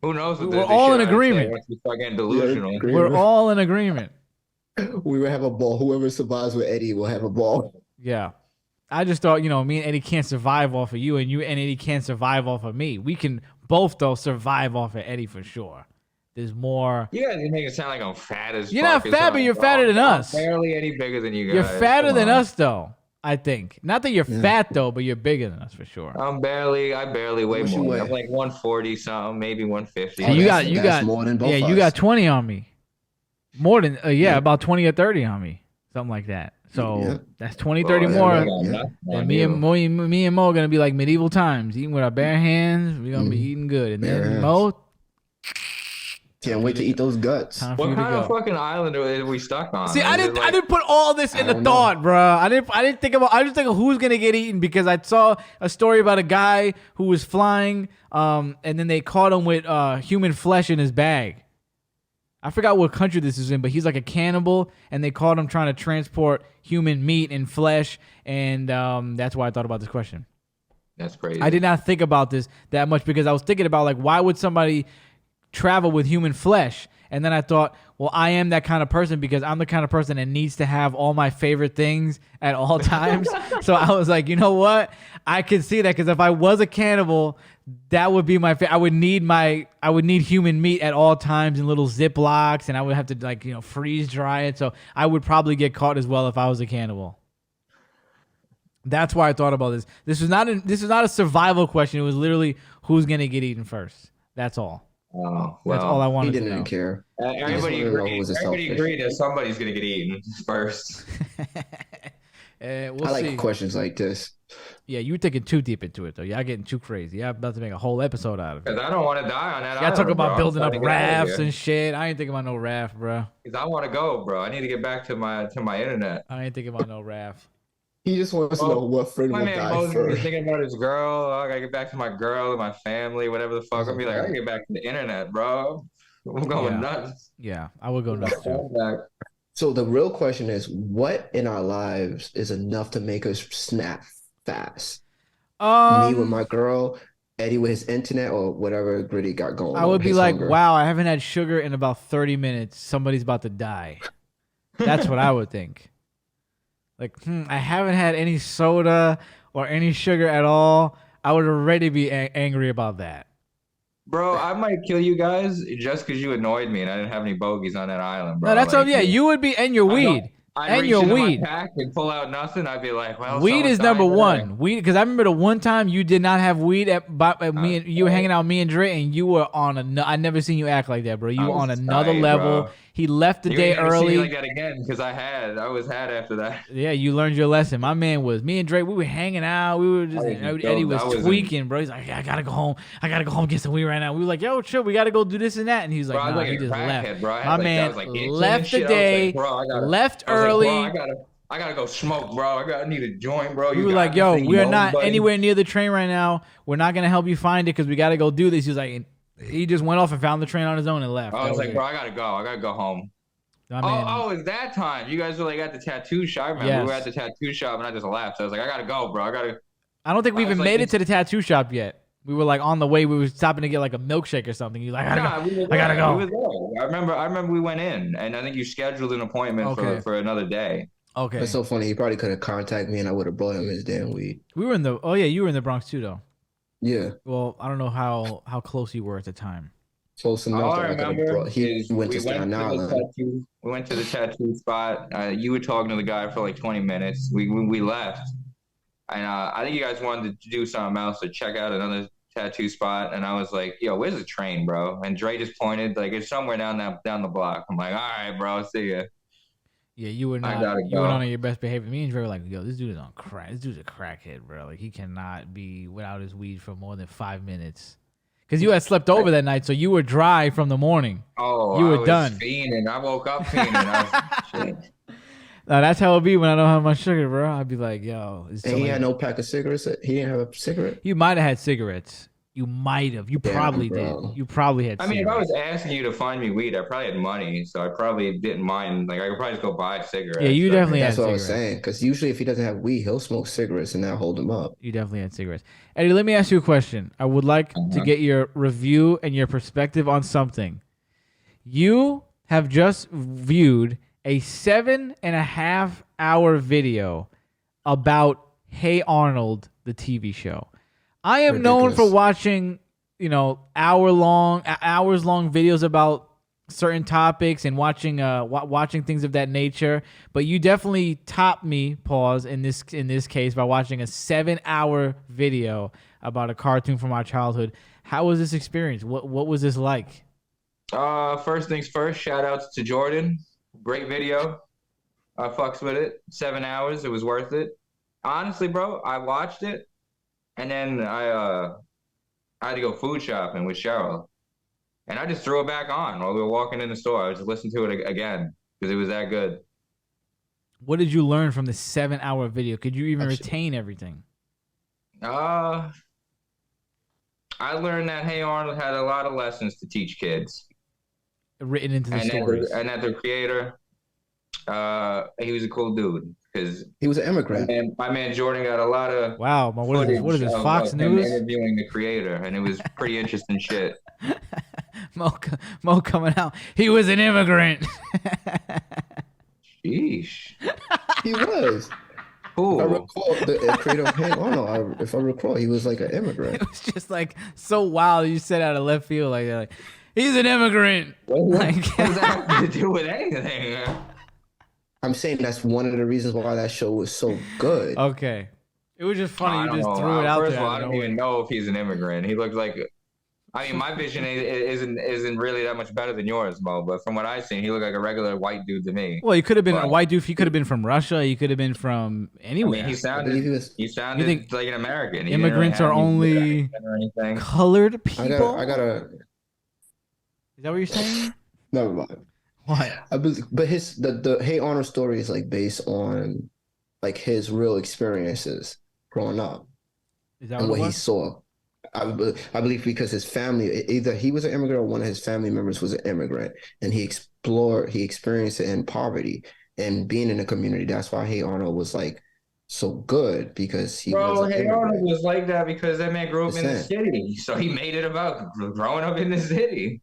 Who knows?
We're all in agreement.
Delusional.
We're all in agreement.
We will have a ball. Whoever survives with Eddie will have a ball.
Yeah. I just thought, me and Eddie can't survive off of you, and you and Eddie can't survive off of me. We can both, though, survive off of Eddie for sure. There's more.
You guys make it sound like I'm fat as fuck.
You're not fat, but you're fatter than us.
I'm barely any bigger than you guys.
You're fatter than us, though. I think. Not that you're fat though, but you're bigger than us for sure.
I barely weigh more. I'm like 140 something, maybe 150.
You got more than both. Yeah, you got 20 on me. More than about 20 or 30 on me. Something like that. So that's 20, 30 more. And me and Mo are gonna be like medieval times, eating with our bare hands. We're gonna be eating good. And then Mo,
can't wait to eat those guts.
What kind of fucking island are we stuck on?
See, I didn't put all this in the thought, bro. I didn't think about. I just think of who's gonna get eaten because I saw a story about a guy who was flying, and then they caught him with human flesh in his bag. I forgot what country this is in, but he's like a cannibal, and they caught him trying to transport human meat and flesh, and that's why I thought about this question.
That's crazy.
I did not think about this that much because I was thinking about like why would somebody travel with human flesh, and then I thought, well, I am that kind of person because I'm the kind of person that needs to have all my favorite things at all times. So I was like, you know what, I can see that because if I was a cannibal, That would be my. I would need human meat at all times in little Ziplocs, and I would have to like freeze dry it. So I would probably get caught as well if I was a cannibal. That's why I thought about this. This is not a survival question. It was literally who's gonna get eaten first. That's all.
Oh, well,
that's all I wanted
he
to know.
didn't care.
Everybody agreed that somebody's gonna get eaten first.
We'll
I like
see.
questions like this.
Yeah, you were thinking too deep into it though. Y'all getting too crazy. Y'all about to make a whole episode out of it.
Because I don't want to die on that.
Y'all talking about building up rafts
and
and shit. I ain't thinking about no raft, bro.
Because I want to go, bro. I need to get back to my internet.
I ain't thinking about no raft.
He just wants to know what friend will
man
die
Moses
first.
is thinking about his girl. I gotta get back to my girl and my family, whatever the fuck. I'll be like, I gotta get back to the internet, bro. I'm going nuts.
Yeah, I would go nuts too.
So the real question is, what in our lives is enough to make us snap fast? Me with my girl, Eddie with his internet, or whatever Gritty got going on.
I would be like,
hunger.
wow, I haven't had sugar in about 30 minutes. Somebody's about to die. That's what I would think. Like, I haven't had any soda or any sugar at all. I would already be angry about that.
Bro, I might kill you guys just because you annoyed me and I didn't have any bogeys on that island, bro.
No, that's all. Yeah, you would be, and your weed. And your weed.
My pack and pull out nothing. I'd be like, well,
weed is number one. Weed, because I remember the one time you did not have weed at me, and you were hanging out with me and Dre, and you were on I never seen you act like that, bro. You were on another level.
Bro.
He left the day early.
See like that again because I was had after that.
Yeah, you learned your lesson. My man was me and Dre. We were hanging out. We were just Eddie was tweaking, bro. He's like, I gotta go home. I gotta go home and get some weed right now. We were like, yo, chill. We gotta go do this and that. And he was like, no, he just left. My man left the day, left early.
I gotta go smoke, bro. I need a joint, bro.
We were like, yo, we are not anywhere near the train right now. We're not gonna help you find it because we gotta go do this. He was like, he just went off and found the train on his own and left.
I was like, bro, I gotta go. I gotta go home. Oh, it's that time. You guys were like at the tattoo shop. I remember we were at the tattoo shop and I just left. So I was like, I gotta go, bro. I don't
think we even made it to the tattoo shop yet. We were like on the way. We were stopping to get like a milkshake or something. You like, I gotta go.
We were there. I remember we went in and I think you scheduled an appointment for another day.
Okay.
It's so funny. He probably could have contacted me and I would have brought him his damn weed.
We were in the. Oh yeah, you were in the Bronx too, though.
Yeah.
Well, I don't know how close you were at the time.
Close enough.
All I remember
he went to Staten Island.
We went to the tattoo spot. You were talking to the guy for like 20 minutes. We left, and I think you guys wanted to do something else to check out another tattoo spot. And I was like, "Yo, where's the train, bro?" And Dre just pointed like it's somewhere down the block. I'm like, "All right, bro, see ya."
Yeah, you were not. You were not on your best behavior. Me and Dre were like, "Yo, this dude is on crack. This dude's a crackhead, bro. Like he cannot be without his weed for more than 5 minutes." Because you had slept over that night, so you were dry from the morning.
Oh,
you were done.
Fiending. I woke up fiending.
Now, that's how it be when I don't have my sugar, bro. I'd be like, yo.
And he had no pack of cigarettes. He didn't have a cigarette.
You might have had cigarettes. You might have. You probably did. You probably had.
I mean, if I was asking you to find me weed, I probably had money, so I probably didn't mind. Like I could probably just go buy cigarettes.
Yeah, you definitely had
cigarettes. That's what I was
cigarettes.
saying. Because usually, if he doesn't have weed, he'll smoke cigarettes and that'll hold him up.
You definitely had cigarettes. Eddie, let me ask you a question. I would like to get your review and your perspective on something. You have just viewed a 7.5 hour video about Hey Arnold, the TV show. I am known for watching, hours long videos about certain topics and watching things of that nature. But you definitely topped me, in this case, by watching a 7-hour video about a cartoon from our childhood. How was this experience? What was this like?
First things first, shout outs to Jordan. Great video. I fucks with it. 7 hours, it was worth it. Honestly, bro, I watched it. And then I had to go food shopping with Cheryl. And I just threw it back on while we were walking in the store. I was just listening to it again because it was that good.
What did you learn from the 7-hour video? Could you even retain everything?
I learned that Hey Arnold had a lot of lessons to teach kids.
Written into the stories.
And that the creator, he was a cool dude. Because
he was an immigrant.
My man Jordan got a lot of
what is this Fox News?
Interviewing the creator, and it was pretty interesting shit.
Mo coming out. He was an immigrant.
Sheesh.
He was. If I
Who?
recall, the creator of Hey Arnold, if I recall, he was like an
It
immigrant.
was just like so wild. You said out of left field, like he's an immigrant.
What
Like,
does that have to do with anything?
I'm saying that's one of the reasons why that show was so good.
okay, it was just funny.
I
You
don't
just
know.
threw it out
First
there
of all,
out
I
of
don't even
nowhere.
know if he's an immigrant. He looks like. I mean, my vision isn't really that much better than yours, Mo. But from what I've seen, he looked like a regular white dude to me.
Well, he could have been
But
a white dude. He could have been from Russia. He could have been from
I mean,
anywhere.
I believe he was.
he
You think
sounded like an American. He didn't really
immigrants
have
are
any weird
only
accent or anything.
colored
I
people?
gotta.
Is that what you're saying?
Never mind.
What?
I believe, but the Hey Arnold story is like based on like his real experiences growing up
Is that
and
what
what
it
he
was?
saw. I believe because his family, either he was an immigrant or one of his family members was an immigrant, and he experienced it in poverty and being in the community. That's why Hey Arnold was like so good because he was
Bro,
an
hey Arnold
immigrant.
was like that because that man grew up in the
Percent.
city. So he made it about growing up in the city.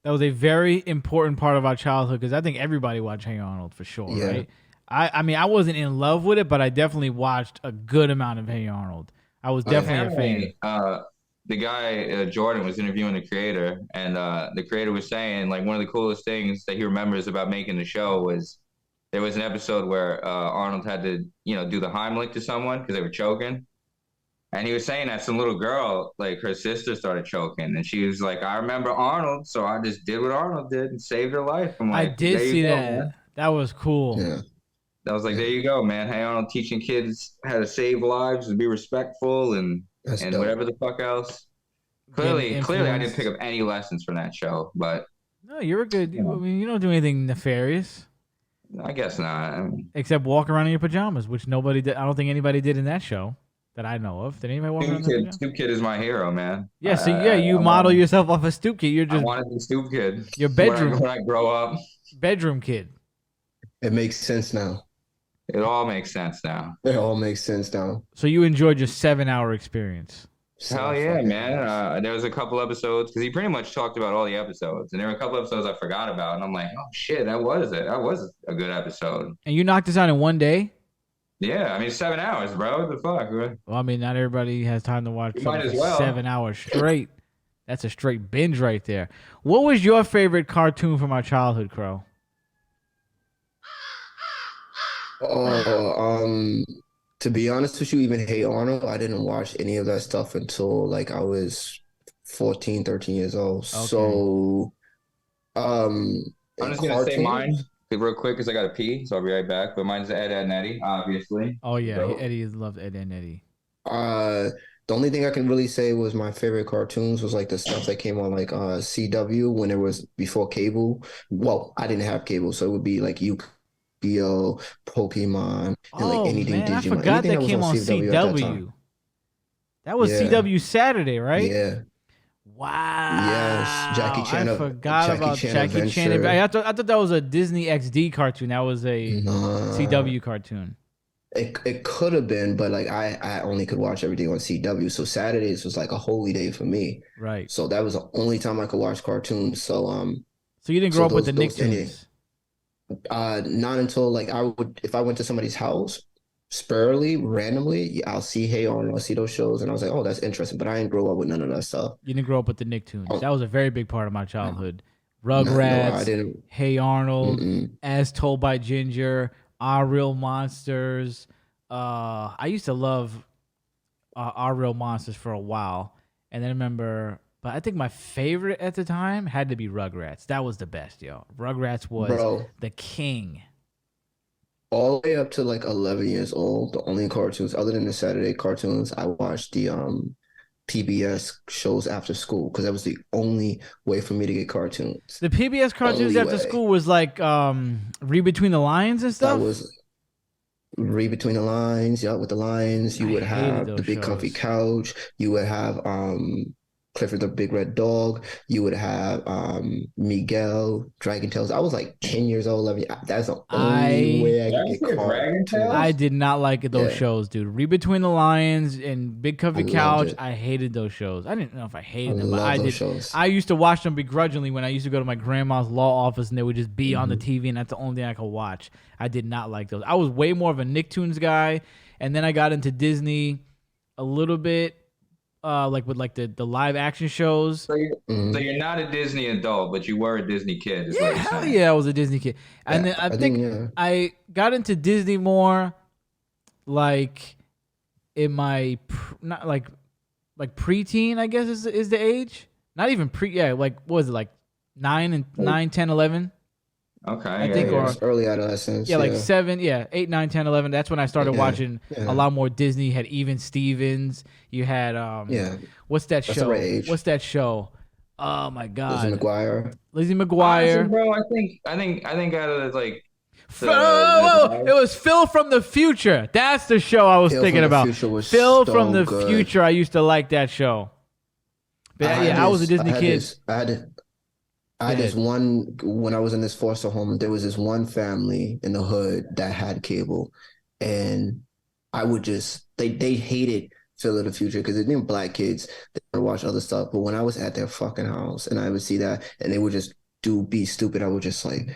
That was a very important part of our childhood because I think everybody watched Hey Arnold for sure,
Yeah.
right? I mean, I wasn't in love with it, but I definitely watched a good amount of Hey Arnold. I was definitely a fan.
Apparently, the guy Jordan was interviewing the creator, and the creator was saying like one of the coolest things that he remembers about making the show was there was an episode where Arnold had to do the Heimlich to someone because they were choking, and he was saying that some little girl like her sister started choking, and she was like, "I remember Arnold, so I just did what Arnold did and saved her life." I'm
I
like,
did
"There
see
you go,
that.
man."
That was cool.
Yeah.
I was like,
Yeah.
"There you go, man. Hey Arnold teaching kids how to save lives and be respectful and
That's
and
dope.
whatever the fuck else."
Getting
Clearly, I didn't pick
influenced.
up any lessons from that show, but
No, you're a good.
you
I
know,
mean, you don't do anything nefarious
I guess not. I mean,
except walk around in your pajamas, which nobody did. I don't think anybody did in that show that I know of. Did anybody walk around in their pajamas?
Stoop Kid is my hero, man.
Yeah, so yeah, you model yourself off a stoop kid. You're
I
just
wanted to be Stoop Kid
your
when
bedroom
I grow up.
bedroom kid.
It makes sense now.
It all makes sense now.
It all makes sense now.
So you enjoyed your 7 hour experience.
Hell yeah, man. There was a couple episodes because he pretty much talked about all the episodes, and there were a couple episodes I forgot about, and I'm like, oh shit, that was it. That was a good episode.
And you knocked this out in one day?
Yeah, I mean 7 hours, bro. What the fuck?
Well, I mean, not everybody has time to watch
You might
something
as
for
well.
7 hours straight. That's a straight binge right there. What was your favorite cartoon from our childhood, Crow?
Oh, to be honest with you, even Hey Arnold, I didn't watch any of that stuff until like I was 14, 13 years old.
Okay.
So,
I'm
in
just gonna say mine
cartoons,
real quick because I gotta pee, so I'll be right back. But mine's Ed, Ed and Eddie, obviously.
Oh, yeah.
Dope.
Eddie loved Ed and Eddie.
the only thing I can really say was my favorite cartoons was like the stuff that came on like CW when it was before cable. Well, I didn't have cable, so it would be like Yu-Gi-Oh, Pokemon, and like
Oh,
anything
man. I
Digimon.
forgot
Anything
that came on
at that time.
CW. That was
Yeah.
CW Saturday, right?
Yeah.
Wow.
Yes, Jackie Chan.
I forgot
Jackie
about
Chan
Jackie Chan.
Adventure.
I thought that was a Disney XD cartoon. That was a
Nah.
CW cartoon.
It could have been, but like I only could watch everything on CW. So Saturdays was like a holy day for me.
Right.
So that was the only time I could watch cartoons. So
So you didn't grow up with the
those
Nicktoons.
not until like I would if I went to somebody's house sparingly, randomly, I'll see Hey Arnold, I'll see those shows, and I was like, oh, that's interesting. But I didn't grow up with none of that stuff.
You didn't grow up with the Nicktoons.
Oh.
That was a very big part of my childhood.
No, I
Rugrats,
didn't.
Hey Arnold,
Mm-mm.
As Told by Ginger, Our Real Monsters. I used to love Our Real Monsters for a while, and then I remember. But I think my favorite at the time had to be Rugrats. That was the best, yo. Rugrats was
Bro,
the king.
all the way up to like 11 years old, the only cartoons other than the Saturday cartoons, I watched the PBS shows after school because that was the only way for me to get cartoons.
The PBS cartoons
Only
after
way.
school was like Read Between the Lines and
That
stuff.
was Read Between the Lines, yeah, with the lines. You
I
would
hated
have the
those
Big Comfy
shows.
Couch. You would have Clifford the Big Red Dog. You would have Miguel, Dragon Tales. I was like 10 years old, 11. That's the only
I
way I
Did
could
I
get
say Dragon
I
Tales?
cartoons.
did not like those
Yeah,
shows, dude. Read Between the Lions and Big
I
Comfy
loved
Couch.
it.
I hated those shows. I didn't know if I
I
hated them, but
love
I
those
did.
shows.
I used to watch them begrudgingly when I used to go to my grandma's law office and they would just be on the
Hmm.
TV and that's the only thing I could watch. I did not like those. I was way more of a Nicktoons guy, and then I got into Disney a little bit, like with like the live action shows.
So you're not a Disney adult, but you were a Disney kid, is
Yeah,
what you're
hell
saying.
yeah, I was a Disney kid. And
Yeah,
then I
I
think
think yeah.
I got into Disney more like in my not like preteen, I guess is the age. Not even pre, yeah, like what was it, like 9, 10, 11?
Okay,
I
yeah,
think,
Yeah,
yeah.
or
it's early adolescence.
yeah, like
Yeah,
7, yeah, 8, 9, 10, 11. That's when I started
yeah,
watching a
yeah,
lot more Disney. You had Even Stevens. You had
yeah.
what's that
That's the
show?
right age.
What's that show? Oh my
Lizzie
God,
McGuire.
Lizzie
Honestly,
McGuire.
bro, I think out of like
It
the
was Phil from the Future. That's the show I was
Tale
thinking
from the
about.
Future was
Phil from
so
the
good.
Future. I used to like that show. But yeah, I was a Disney kid.
I had
Go
this
ahead.
one when I was in this foster home. There was this one family in the hood that had cable, and I would just they hated Phil of the Future because they're black kids. They would watch other stuff, but when I was at their fucking house and I would see that, and they would just be stupid, I would just like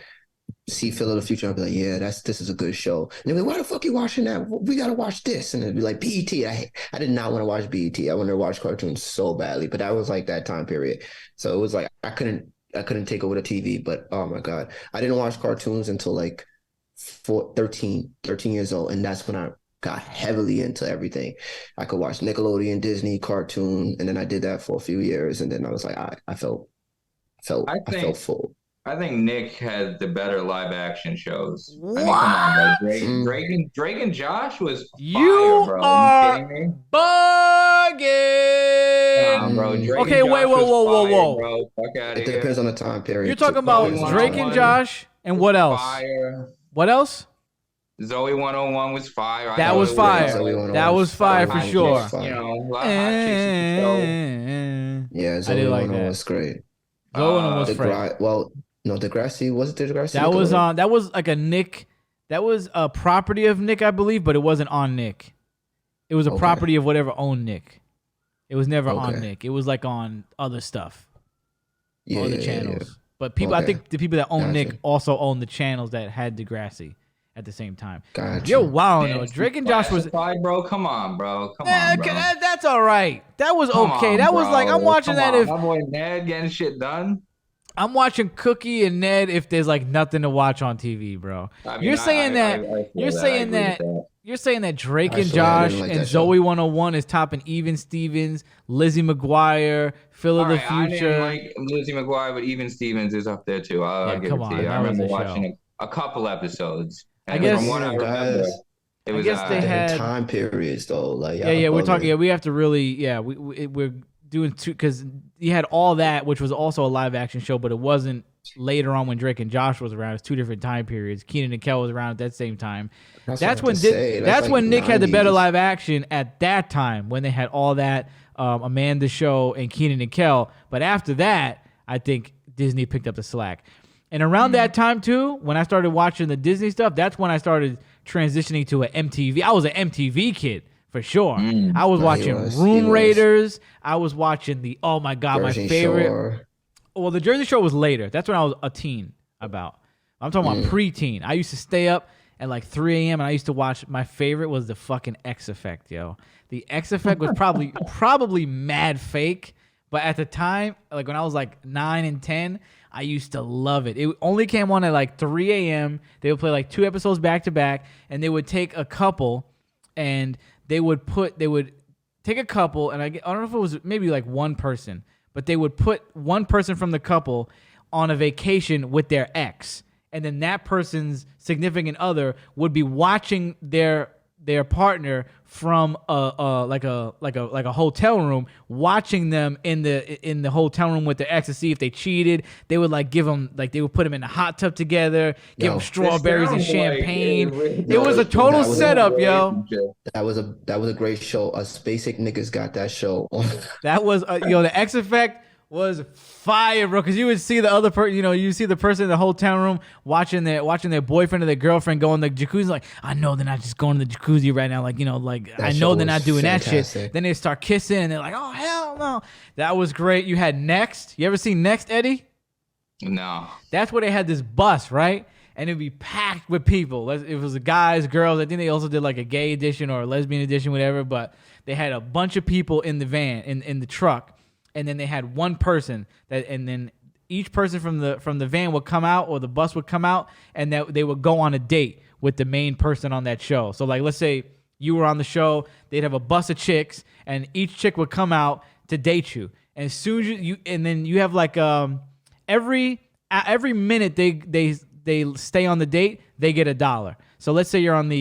see Phil of the Future. I'd be like, yeah, this is a good show. And they'd be like, why the fuck you watching that? We gotta watch this. And it'd be like BET. I did not want to watch BET. I wanted to watch cartoons so badly, but that was like that time period. So it was like I couldn't take over the TV, but oh my God. I didn't watch cartoons until like 13 years old. And that's when I got heavily into everything. I could watch Nickelodeon, Disney, cartoon, and then I did that for a few years. And then I was like, I felt
I
I felt
think
full.
I think Nick had the better live action shows. I mean, come on, bro.
What?
Mm.
Drake and Josh was fire,
You
bro. Are you
are
kidding me?
bugging.
Bro. Drake
Okay,
and
wait,
Josh was
whoa.
fire, bro. Fuck out
It
of here.
depends on the time
You're
period
talking
too.
Zoe
about Drake and
101
Josh and what else?
fire.
What else?
Zoe 101 was fire. I
That
thought
was
it
fire.
Zoe 101
That was fire
Zoe
for
101
sure.
was fire.
You know, a lot of hot chicks in the show.
Yeah,
I
Zoe
did like
101
that.
was great.
Zoe and was fresh.
No, Degrassi, was it Degrassi?
That was
Nickelodeon?
on. That was like a Nick. That was a property of Nick, I believe, but it wasn't on Nick. It was a
Okay.
property of whatever owned Nick. It was never on
Okay.
Nick. It was like on other stuff,
Yeah,
other
yeah,
channels. But people, I
Okay.
think the people that own Nick
Gotcha.
also own the channels that had Degrassi at the same time.
Gotcha.
Yo, wow, no,
Man,
Drake and Josh was.
Classified, bro. Come on, bro. Come on, bro.
That's all right. That was
Come
okay.
on,
That was like
bro.
I'm watching
Come
that
on.
if
My boy Ned getting shit done.
I'm watching Cookie and Ned if there's like nothing to watch on TV, bro.
I mean,
You're saying that
I feel
you're
I
saying
agree with
that you're saying that Drake and
Actually, I
Josh
didn't like
and
that show.
Zoe 101 is topping Even Stevens, Lizzie McGuire, Phil of
All
the
right, I
Future.
didn't like Lizzie McGuire, but even Stevens is up there too. I'll
Yeah,
give
come
it
on,
to you.
that
I
was
remember
a show.
watching a couple episodes.
I
And
guess-
from what I
Damn,
remember,
guys.
it
I
was
guess they
Different
had-
time periods though. Like
Yeah, we're
bugging.
talking. Yeah, we have to really. Yeah, we're doing two because you had all that, which was also a live action show, but it wasn't later on when Drake and Josh was around. It's two different time periods. Keenan and Kel was around at that same time.
That's
That's
what I
when
have to say.
that's
like
when Nick had the better
90s.
live action at that time when they had all that Amanda Show and Keenan and Kel. But after that, I think Disney picked up the slack. And around that time too, when I started watching the Disney stuff, that's when I started transitioning to an MTV. I was an MTV kid for sure. I was
No, he
watching
was. He
Room
was.
Raiders. I was watching oh my God, my
Jersey
favorite.
Shore.
Well, the Jersey Shore was later. That's when I was a teen about. I'm talking about preteen. I used to stay up at like 3 a.m. and I used to watch. My favorite was the fucking X Effect, yo. The X Effect was probably mad fake, but at the time, like when I was like 9 and 10, I used to love it. It only came on at like 3 a.m. They would play like 2 episodes back to back, and they would take a couple, and they would take a couple, and I don't know if it was maybe like one person, but they would put one person from the couple on a vacation with their ex, and then that person's significant other would be watching their partner from a hotel room, watching them in the hotel room with their ex to see if they cheated. They would like give them, like they would put them in a hot tub together, give them strawberries and champagne. It was a total setup, yo.
That was a great show. Us basic niggas got that show on.
That was the X Effect was fire, bro. Because you would see the other person, you see the person in the hotel room watching their boyfriend or their girlfriend go in the jacuzzi. Like, I know they're not just going to the jacuzzi right now. Like, I know they're not doing fantastic. That shit. Then they start kissing and they're like, oh hell no. That was great. You had Next. You ever seen Next, Eddie?
No.
That's where they had this bus, right? And it'd be packed with people. It was the guys, girls. I think they also did like a gay edition or a lesbian edition, whatever. But they had a bunch of people in the van, in the truck. And then they had one person and then each person from the van would come out, or the bus would come out, and that they would go on a date with the main person on that show. So like, let's say you were on the show, they'd have a bus of chicks, and each chick would come out to date you. And as soon as and then you have like every minute they stay on the date, they get $1. So let's say you're on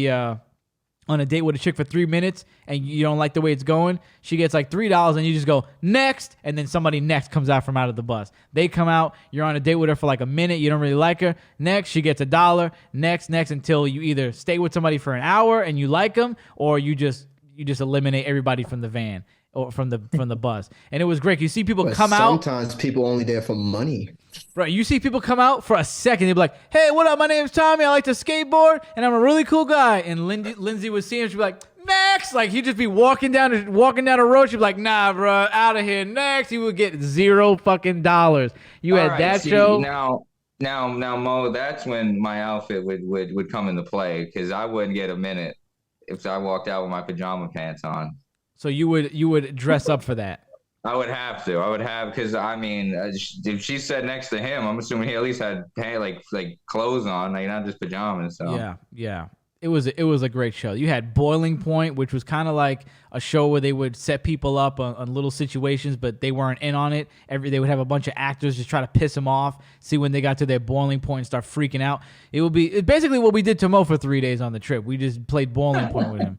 a date with a chick for 3 minutes and you don't like the way it's going, she gets like $3 and you just go next, and then somebody next comes out from out of the bus. They come out, you're on a date with her for like a minute, you don't really like her, next, she gets $1, next, until you either stay with somebody for an hour and you like them, or you just eliminate everybody from the van or from the bus. And it was great. You see people come out.
Sometimes people only there for money.
Right, you see people come out for a second. They'd be like, "Hey, what up? My name's Tommy. I like to skateboard, and I'm a really cool guy." And Lindsay would see him. She'd be like, "Next!" Like he'd just be walking down the road. She'd be like, "Nah, bro, out of here." Next, he would get $0 fucking. You had that show.
Now, Mo, that's when my outfit would come into play, because I wouldn't get a minute if I walked out with my pajama pants on.
So you would dress up for that.
I would have because I mean, if she sat next to him, I'm assuming he at least had like clothes on, like not just pajamas. So
yeah. It was a great show. You had Boiling Point, which was kind of like a show where they would set people up on little situations, but they weren't in on it. They would have a bunch of actors just try to piss them off, see when they got to their boiling point and start freaking out. It's basically what we did to Mo for 3 days on the trip. We just played Boiling Point with him.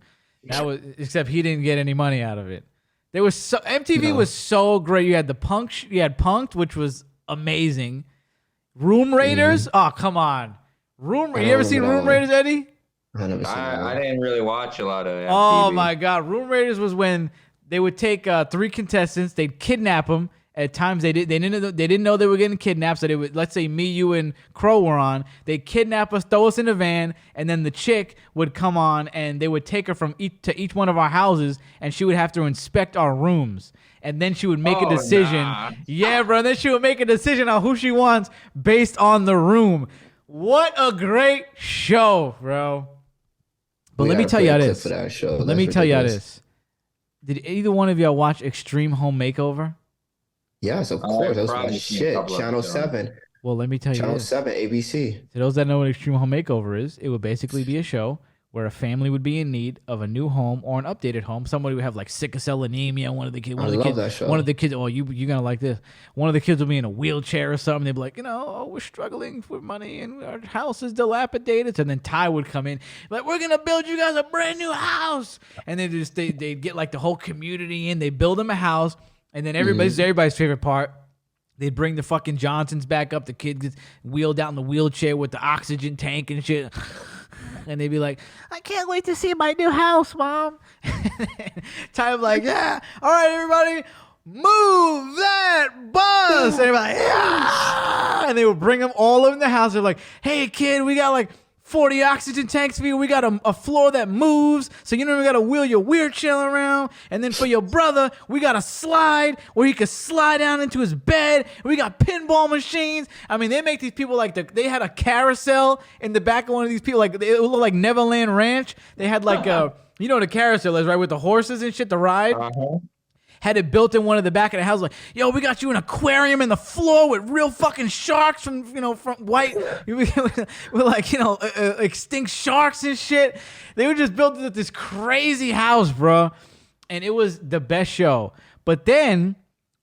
Except he didn't get any money out of it. MTV was so great. You had Punk'd, which was amazing. Room Raiders? Oh, come on. You ever seen Room Raiders, Eddie?
I didn't really watch a lot of MTV.
Oh my God. Room Raiders was when they would take 3 contestants, they'd kidnap them. At times they didn't know they were getting kidnapped, so they would, let's say me, you, and Crow were on. They'd kidnap us, throw us in a van, and then the chick would come on, and they would take her from each one of our houses, and she would have to inspect our rooms, and then she would make a decision. Nah. Yeah, bro. Then she would make a decision on who she wants based on the room. What a great show, bro! But let me tell y'all this. Let me tell y'all this. Did either one of y'all watch Extreme Home Makeover?
Yes, of course. That was my shit. Channel 7.
Well, let me tell you
Channel
this.
7, ABC.
To those that know what Extreme Home Makeover is, it would basically be a show where a family would be in need of a new home or an updated home. Somebody would have like sickle cell anemia. One of the kids. One of the kids. Oh, you're gonna like this. One of the kids would be in a wheelchair or something. They'd be like, we're struggling for money and our house is dilapidated. And then Ty would come in, like, we're gonna build you guys a brand new house. And then they'd get like the whole community in. They build them a house. And then everybody's favorite part. They'd bring the fucking Johnsons back up. The kid gets wheeled out in the wheelchair with the oxygen tank and shit. And they'd be like, I can't wait to see my new house, Mom. Time like, yeah. All right, everybody, move that bus. And everybody, yeah. And they would bring them all in the house. They're like, hey, kid, we got like 40 oxygen tanks for you. We got a floor that moves, so you don't even got to wheel your wheelchair around. And then for your brother, we got a slide where he could slide down into his bed. We got pinball machines. I mean, they make these people like they had a carousel in the back of one of these people. Like, it looked like Neverland Ranch. They had like you know what a carousel is, right? With the horses and shit to ride. Uh-huh. Had it built in one of the back of the house, like, yo, we got you an aquarium in the floor with real fucking sharks from white, with like, extinct sharks and shit. They were just built this crazy house, bro. And it was the best show. But then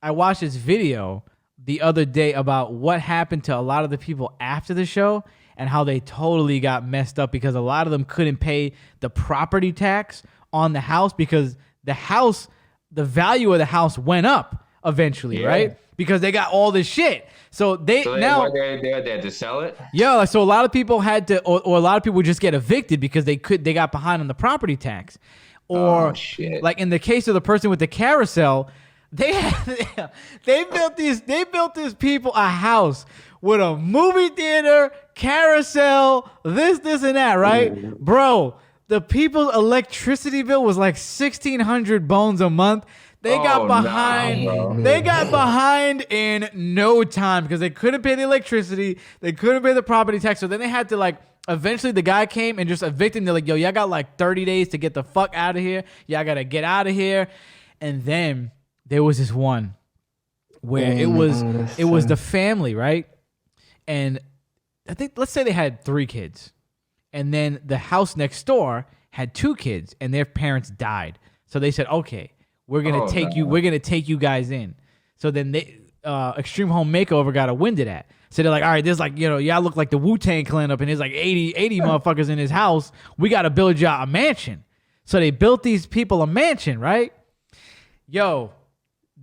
I watched this video the other day about what happened to a lot of the people after the show. and how they totally got messed up because a lot of them couldn't pay the property tax on the house because the value of the house went up eventually, right? Because they got all this shit. So they
had to sell it.
Yeah, so a lot of people had to, or a lot of people would just get evicted because they got behind on the property tax, or like in the case of the person with the carousel, they built these people a house with a movie theater, carousel, this and that, right, Bro? The people's electricity bill was like 1,600 bones a month. They got behind. They got behind in no time because they couldn't pay the electricity. They couldn't pay the property tax. So then they had to like. Eventually, the guy came and just evicted. They're like, "Yo, y'all got like 30 days to get the fuck out of here. Y'all gotta get out of here." And then there was this one where it was the family, right? And I think let's say they had 3 kids, and then the house next door had 2 kids, and their parents died. So they said, "Okay. We're gonna take you guys in." So then they Extreme Home Makeover got a wind of that. So they're like, all right, there's like, y'all look like the Wu-Tang Clan up and there's like 80 motherfuckers in his house. We gotta build y'all a mansion. So they built these people a mansion, right? Yo,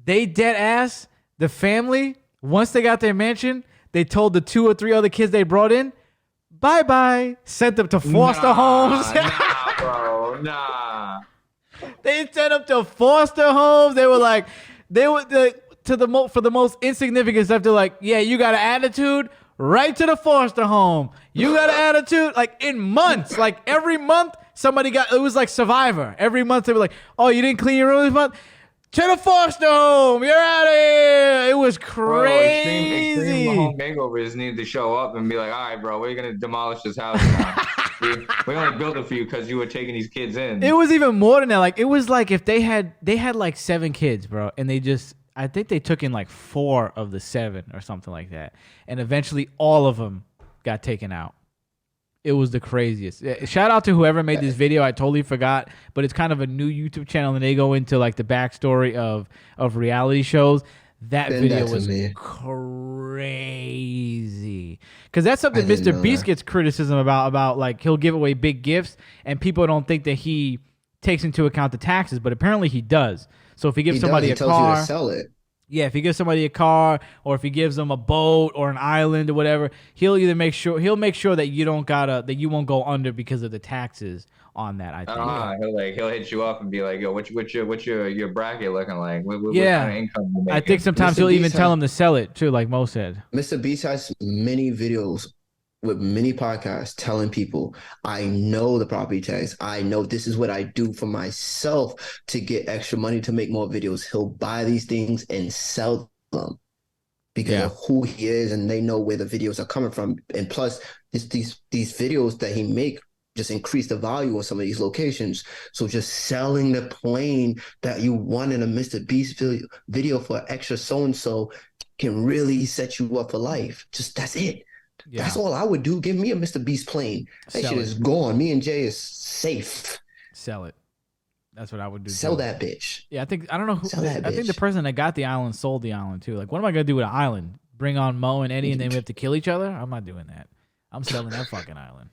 they dead ass, the family, once they got their mansion, they told the 2 or 3 other kids they brought in, bye-bye, sent them to foster homes.
Nah, bro, nah.
They sent them to foster homes. They were like, for the most insignificant stuff. They're like, yeah, you got an attitude, right to the foster home. You got an attitude, like in months, like every month somebody it was like Survivor. Every month they were like, oh, you didn't clean your room this month? To the foster home. You're out of here. It was crazy.
Bro, Extreme Home Makeovers need to show up and be like, all right, bro, we're going to demolish this house now. we only built it for you because you were taking these kids in.
It was even more than that. Like, it was like if they had like 7 kids, bro, and I think they took in like 4 of the 7 or something like that. And eventually all of them got taken out. It was the craziest. Shout out to whoever made this video. I totally forgot, but it's kind of a new YouTube channel, and they go into like the backstory of reality shows. That video was crazy. Because that's something Mr. Beast gets criticism about like he'll give away big gifts, and people don't think that he takes into account the taxes, but apparently he does. So if he gives somebody a car,
tells you to sell it.
Yeah, if he gives somebody a car, or if he gives them a boat or an island or whatever, he'll make sure that you won't go under because of the taxes on that. I think.
He'll hit you up and be like, yo, what's your bracket looking like? What kind of income you making?
I think sometimes he'll even tell him to sell it too, like Mo said.
Mr. Beast has many videos with many podcasts telling people, I know the property tax. I know this is what I do for myself to get extra money to make more videos. He'll buy these things and sell them because of who he is, and they know where the videos are coming from. And plus, it's these videos that he make just increase the value of some of these locations. So just selling the plane that you won in a Mr. Beast video for extra so-and-so can really set you up for life. Just that's it. Yeah. That's all I would do. Give me a Mr. Beast plane. That shit is gone. Me and Jay is safe.
Sell it. That's what I would do.
Sell that bitch.
Yeah, I think the person that got the island sold the island too. Like, what am I gonna do with an island? Bring on Mo and Eddie, and then we have to kill each other? I'm not doing that. I'm selling that fucking island.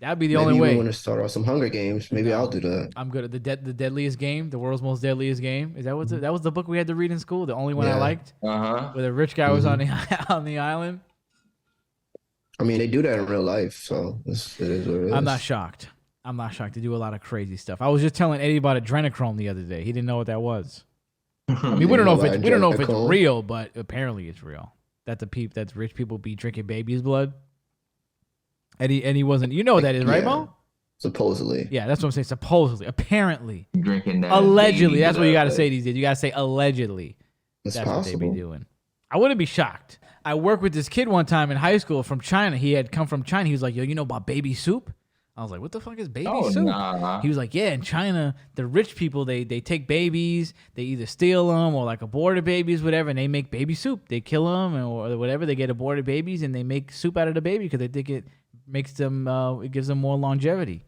That'd be the only way.
Maybe you want to start off some Hunger Games. Maybe I'll do that.
I'm good at the deadliest game, the world's most deadliest game. Is that that was the book we had to read in school? The only one I liked. Where the rich guy was on the island.
I mean, they do that in real life, so it is what it is.
I'm not shocked. They do a lot of crazy stuff. I was just telling Eddie about adrenochrome the other day. He didn't know what that was. I mean, we don't know if it's real, but apparently it's real. That's rich people be drinking baby's blood. Eddie wasn't. You know what that is, right, Mo?
Supposedly.
Yeah, that's what I'm saying. Supposedly, apparently,
drinking that.
Allegedly, that's what you got to say these days. You got to say allegedly.
That's
possible. What they be doing. I wouldn't be shocked. I worked with this kid one time in high school from China. He had come from China. He was like, yo, you know about baby soup? I was like, what the fuck is baby soup?
Nah.
He was like, yeah, in China, the rich people, they take babies, they either steal them or like aborted babies, whatever, and they make baby soup. They kill them or whatever. They get aborted babies and they make soup out of the baby because they think it makes them, it gives them more longevity.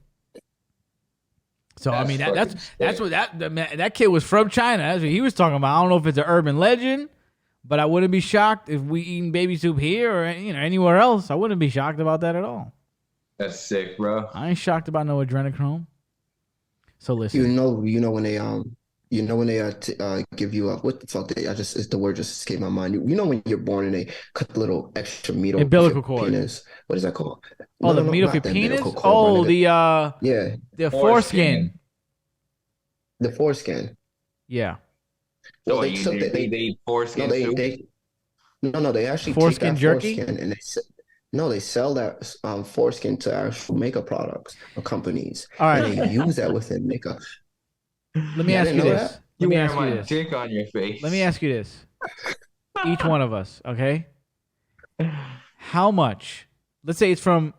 So I mean that's what that kid was from China. That's what he was talking about. I don't know if it's an urban legend But I wouldn't be shocked if we eating baby soup here or anywhere else. I wouldn't be shocked about that at all.
That's sick, bro.
I ain't shocked about no adrenochrome. So listen,
You know when they give you a what the fuck the word just escaped my mind. You know when you're born and they cut the little extra meat off
umbilical
your
cord.
penis. What is that called?
Oh, the meat off your penis. Oh, the foreskin.
The foreskin.
Yeah.
So
Well,
they eat foreskin soup?
They actually
foreskin
take that
jerky?
foreskin and they sell that foreskin to actual makeup products or companies.
All right.
And they use that within makeup.
Let me ask you this. Let me ask you
my
this.
dick on your face.
Let me ask you this. Each one of us, okay? How much? Let's say it's from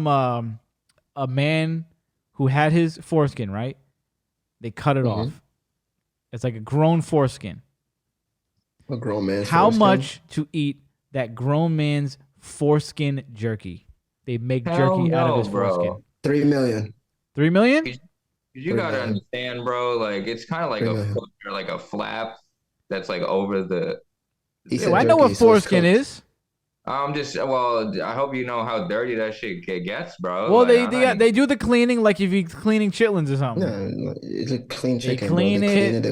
a man who had his foreskin, right? They cut it off. It's like a grown foreskin.
A grown man's
How
foreskin?
much to eat that grown man's foreskin jerky? They make jerky out of his foreskin.
3 million.
3 million?
You gotta understand, bro. Like it's kind of like a foot or like a flap that's like over the.
I know what foreskin is.
I hope you know how dirty that shit gets, bro.
Well,
like,
they do the cleaning like if you're cleaning chitlins or something.
No, it's a clean chicken.
Clean it.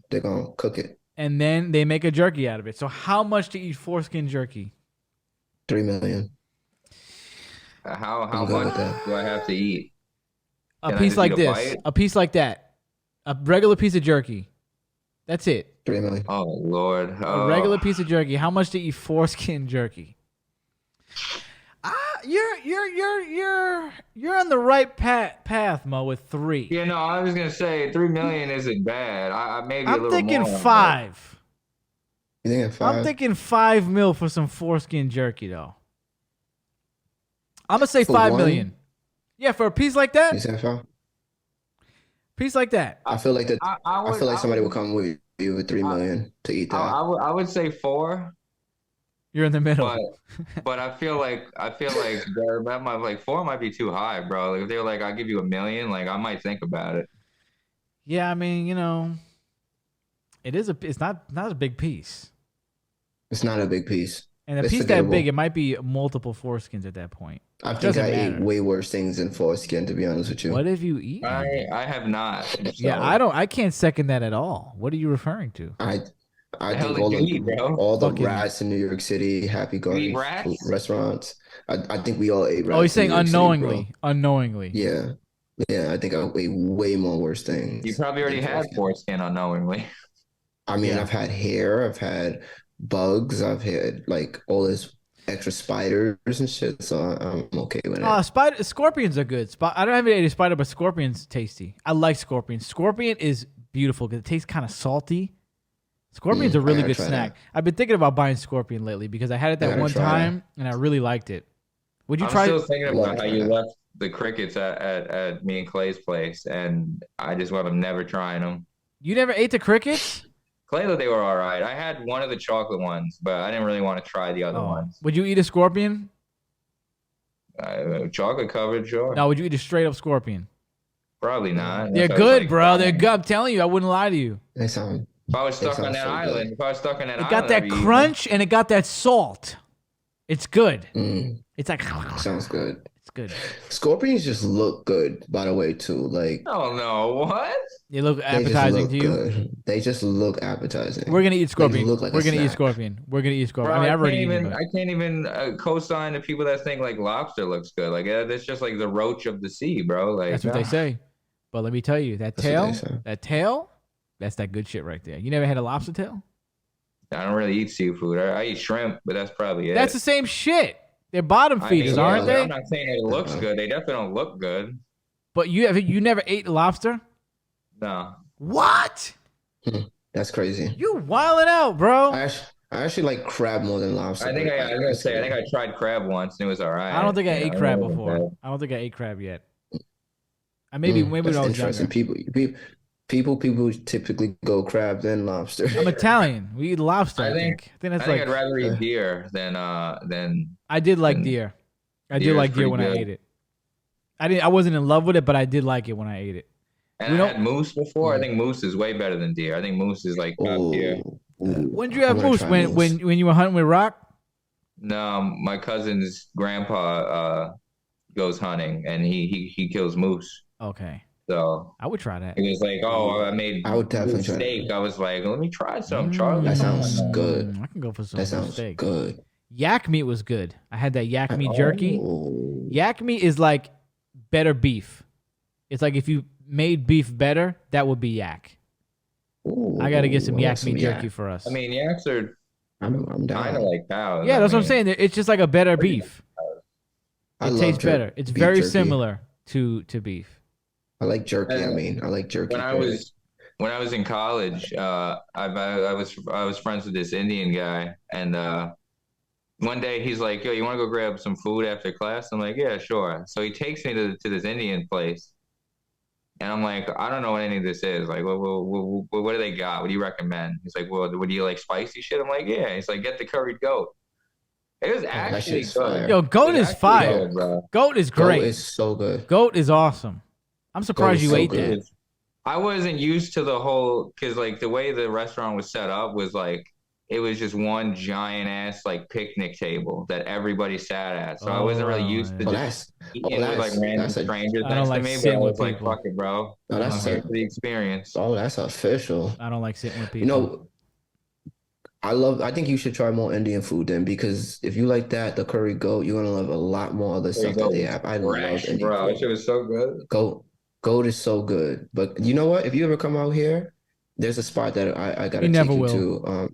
They're gonna cook it.
And then they make a jerky out of it. So how much to eat foreskin jerky?
3 million.
How much do I have to eat?
A piece like this. A piece like that. A regular piece of jerky. That's it.
3 million.
Oh Lord.
A regular piece of jerky. How much to eat foreskin jerky? You're on the right path, Mo, with 3.
Yeah, no, I was gonna say 3 million isn't bad. I maybe a little more.
I'm thinking 5.
You thinking 5?
I'm thinking 5 mil for some foreskin jerky though. I'm gonna say 5 million. Yeah, for a piece like that.
You said 5?
Piece like that.
I feel like I feel like somebody would come with you with 3 million to eat that.
I would say 4.
You're in the middle.
But I feel like that might like 4 might be too high, bro. Like if they were like, I'll give you 1 million, like I might think about it.
Yeah, I mean, it's not a big piece.
It's not a big piece.
And a piece that big, it might be multiple foreskins at that point.
I think I ate way worse things than foreskin, to be honest with you.
What have you eaten?
I have not. So.
Yeah, I can't second that at all. What are you referring to?
I think all the rats in New York City, Happy Garden restaurants. I think we all ate rats.
Oh, he's saying unknowingly. Unknowingly.
Yeah. Yeah, I think I ate way more worse things.
You probably already had foreskin unknowingly.
I mean, I've had hair, I've had bugs, I've had like all this extra spiders and shit, so I'm okay with it.
Scorpions are good. I don't have any spider, but scorpion's tasty. I like scorpions. Scorpion is beautiful because it tastes kind of salty. Scorpion's a really good snack. That. I've been thinking about buying scorpion lately because I had it that one time and I really liked it. Would you try?
I'm still thinking about how you left the crickets at me and Clay's place, and I just wound up never trying them.
You never ate the crickets?
Clay, they were all right. I had one of the chocolate ones, but I didn't really want to try the other ones.
Would you eat a scorpion?
Chocolate covered, sure.
No, would you eat a straight up scorpion?
Probably not.
They're good, bro. They're good. I'm telling you, I wouldn't lie to you.
They sound.
If I was stuck on that island, it
got that crunch and it got that salt. It's good. It's like
sounds good.
It's good.
Scorpions just look good, by the way, too. Like,
oh no, what?
They look appetizing to you.
Good. They just look appetizing.
We're gonna eat scorpion.
Like
We're gonna eat scorpion. We're gonna eat scorpion.
Bro,
I mean,
I can't even co-sign to people that think like lobster looks good. Like that's just like the roach of the sea, bro. Like
that's what they say. But let me tell you, that tail, that's that good shit right there. You never had a lobster tail?
I don't really eat seafood. I eat shrimp, but that's probably it.
That's the same shit. They're bottom feeders, aren't they?
I'm not saying it looks good. They definitely don't look good.
But you never ate lobster?
No.
What?
That's crazy.
You wilding out, bro.
I actually like crab more than lobster.
I think I tried crab once and it was all right.
I don't think I ate crab before. I don't think I ate crab yet. Maybe when I was younger.
People typically go crab then lobster.
I'm Italian. We eat lobster. I think
I'd rather eat deer than.
I did like deer. I did like deer when I ate it. I wasn't in love with it, but I did like it when I ate it.
And I had moose before. I think moose is way better than deer. I think moose is like top tier.
When did you have
I wanna
moose?
try
When
moose.
when you were hunting with Rock?
No, my cousin's grandpa goes hunting and he kills moose.
Okay,
So
I would try that.
he was like, "Oh, I made
I would definitely
moose
try that.
steak." I was like, "Let me try some, Charlie.
That
Come
sounds
on, man."
good.
I can go for some
That
moose
sounds
steak.
good.
Yak meat was good. I had that yak meat jerky.
Oh.
Yak meat is like better beef. It's like if you made beef better, that would be yak.
Ooh,
I got to get some
I
yak
want some
meat jerky
yak.
for us.
I mean, yaks are
I'm
kind
down.
of like cows.
Yeah,
I
that's what I'm
mean,
saying. It's just like a better beef.
I
It
love
tastes better. It's
beef
very
jerky.
similar to beef.
I like jerky.
Uh,
I like jerky.
when I was in college, I was friends with this Indian guy, and one day he's like, "Yo, you want to go grab some food after class?" I'm like, "Yeah, sure." So he takes me to this Indian place, and I'm like, "I don't know what any of this is. Like, what do they got? What do you recommend?" He's like, "Well, what do you like spicy shit?" I'm like, "Yeah." He's like, "Get the curried goat." It was
that shit
actually
is
good.
fire.
Yo, goat
It was
is
actually
fire.
good, bro.
Goat is
Goat
great.
is so good.
Goat is awesome. I'm surprised
is
you
so
ate
good.
that.
I wasn't used to the whole because like the way the restaurant was set up was like it was just one giant ass like picnic table that everybody sat at. So I wasn't really used to
Oh,
just eating with like
that's
random
that's a
strangers
I don't
next
like
to me. But I
sitting with
was like,
people.
fuck it, bro.
No,
I'm
that's
here
a
for the experience.
that's official.
I don't like sitting with
You
people.
know, I think you should try more Indian food then because if you like that, the curry goat, you're gonna love a lot more other
There you
stuff that
go.
they have. I love
Fresh,
Indian
bro. That
food.
shit was so good.
Goat is so good. But you know what? If you ever come out here, there's a spot that I
He
gotta
never
take you
will.
to.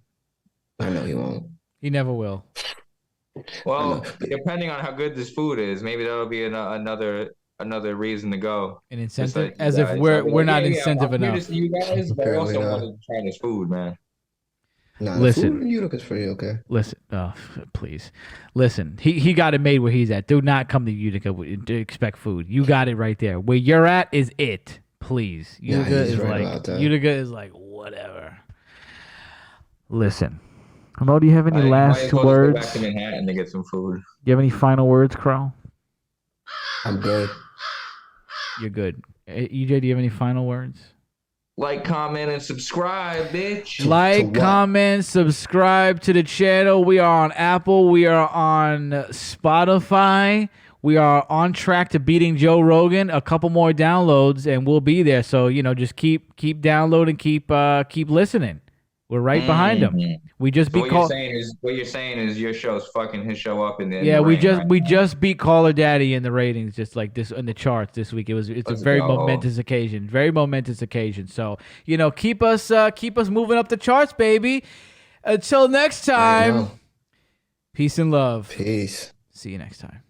I know he won't.
He never will.
I know.
Well, depending on how good this food is, maybe that'll be another reason to go.
An
Just
incentive,
like you
as if
guys.
we're
I'll be
we're
like,
not
yeah, yeah,
incentive
I'm here to
enough.
see you guys, but I
Apparently
also
not.
wanted to try this food, man.
Nah, the
Listen.
food in Utica's pretty okay.
Listen, please, listen. He got it made where he's at. Do not come to Utica to expect food. You got it right there. Where you're at is it. Please,
Yeah,
Utica
he's
is
right
like
about that.
Utica is like whatever. Listen, Mo, do you have any
I might
last
as well just go back
words?
to
Do
Manhattan to get some food.
you have any final words, Crow?
I'm good.
You're good. EJ, do you have any final words?
Like, comment, and subscribe, bitch.
To
Like,
what?
comment, subscribe to the channel. We are on Apple. We are on Spotify. We are on track to beating Joe Rogan. A couple more downloads, and we'll be there. So just keep downloading, keep listening. We're right behind him.
Mhm.
We just
So
beat
what you're saying is your show's fucking his show up in the
we
ring, right?
just beat Caller Daddy in the ratings, just like this in the charts this week. It's a
Let's
very
go.
momentous occasion. Very momentous occasion. So keep us moving up the charts, baby. Until next
I
time.
know.
Peace and love.
Peace.
See you next time.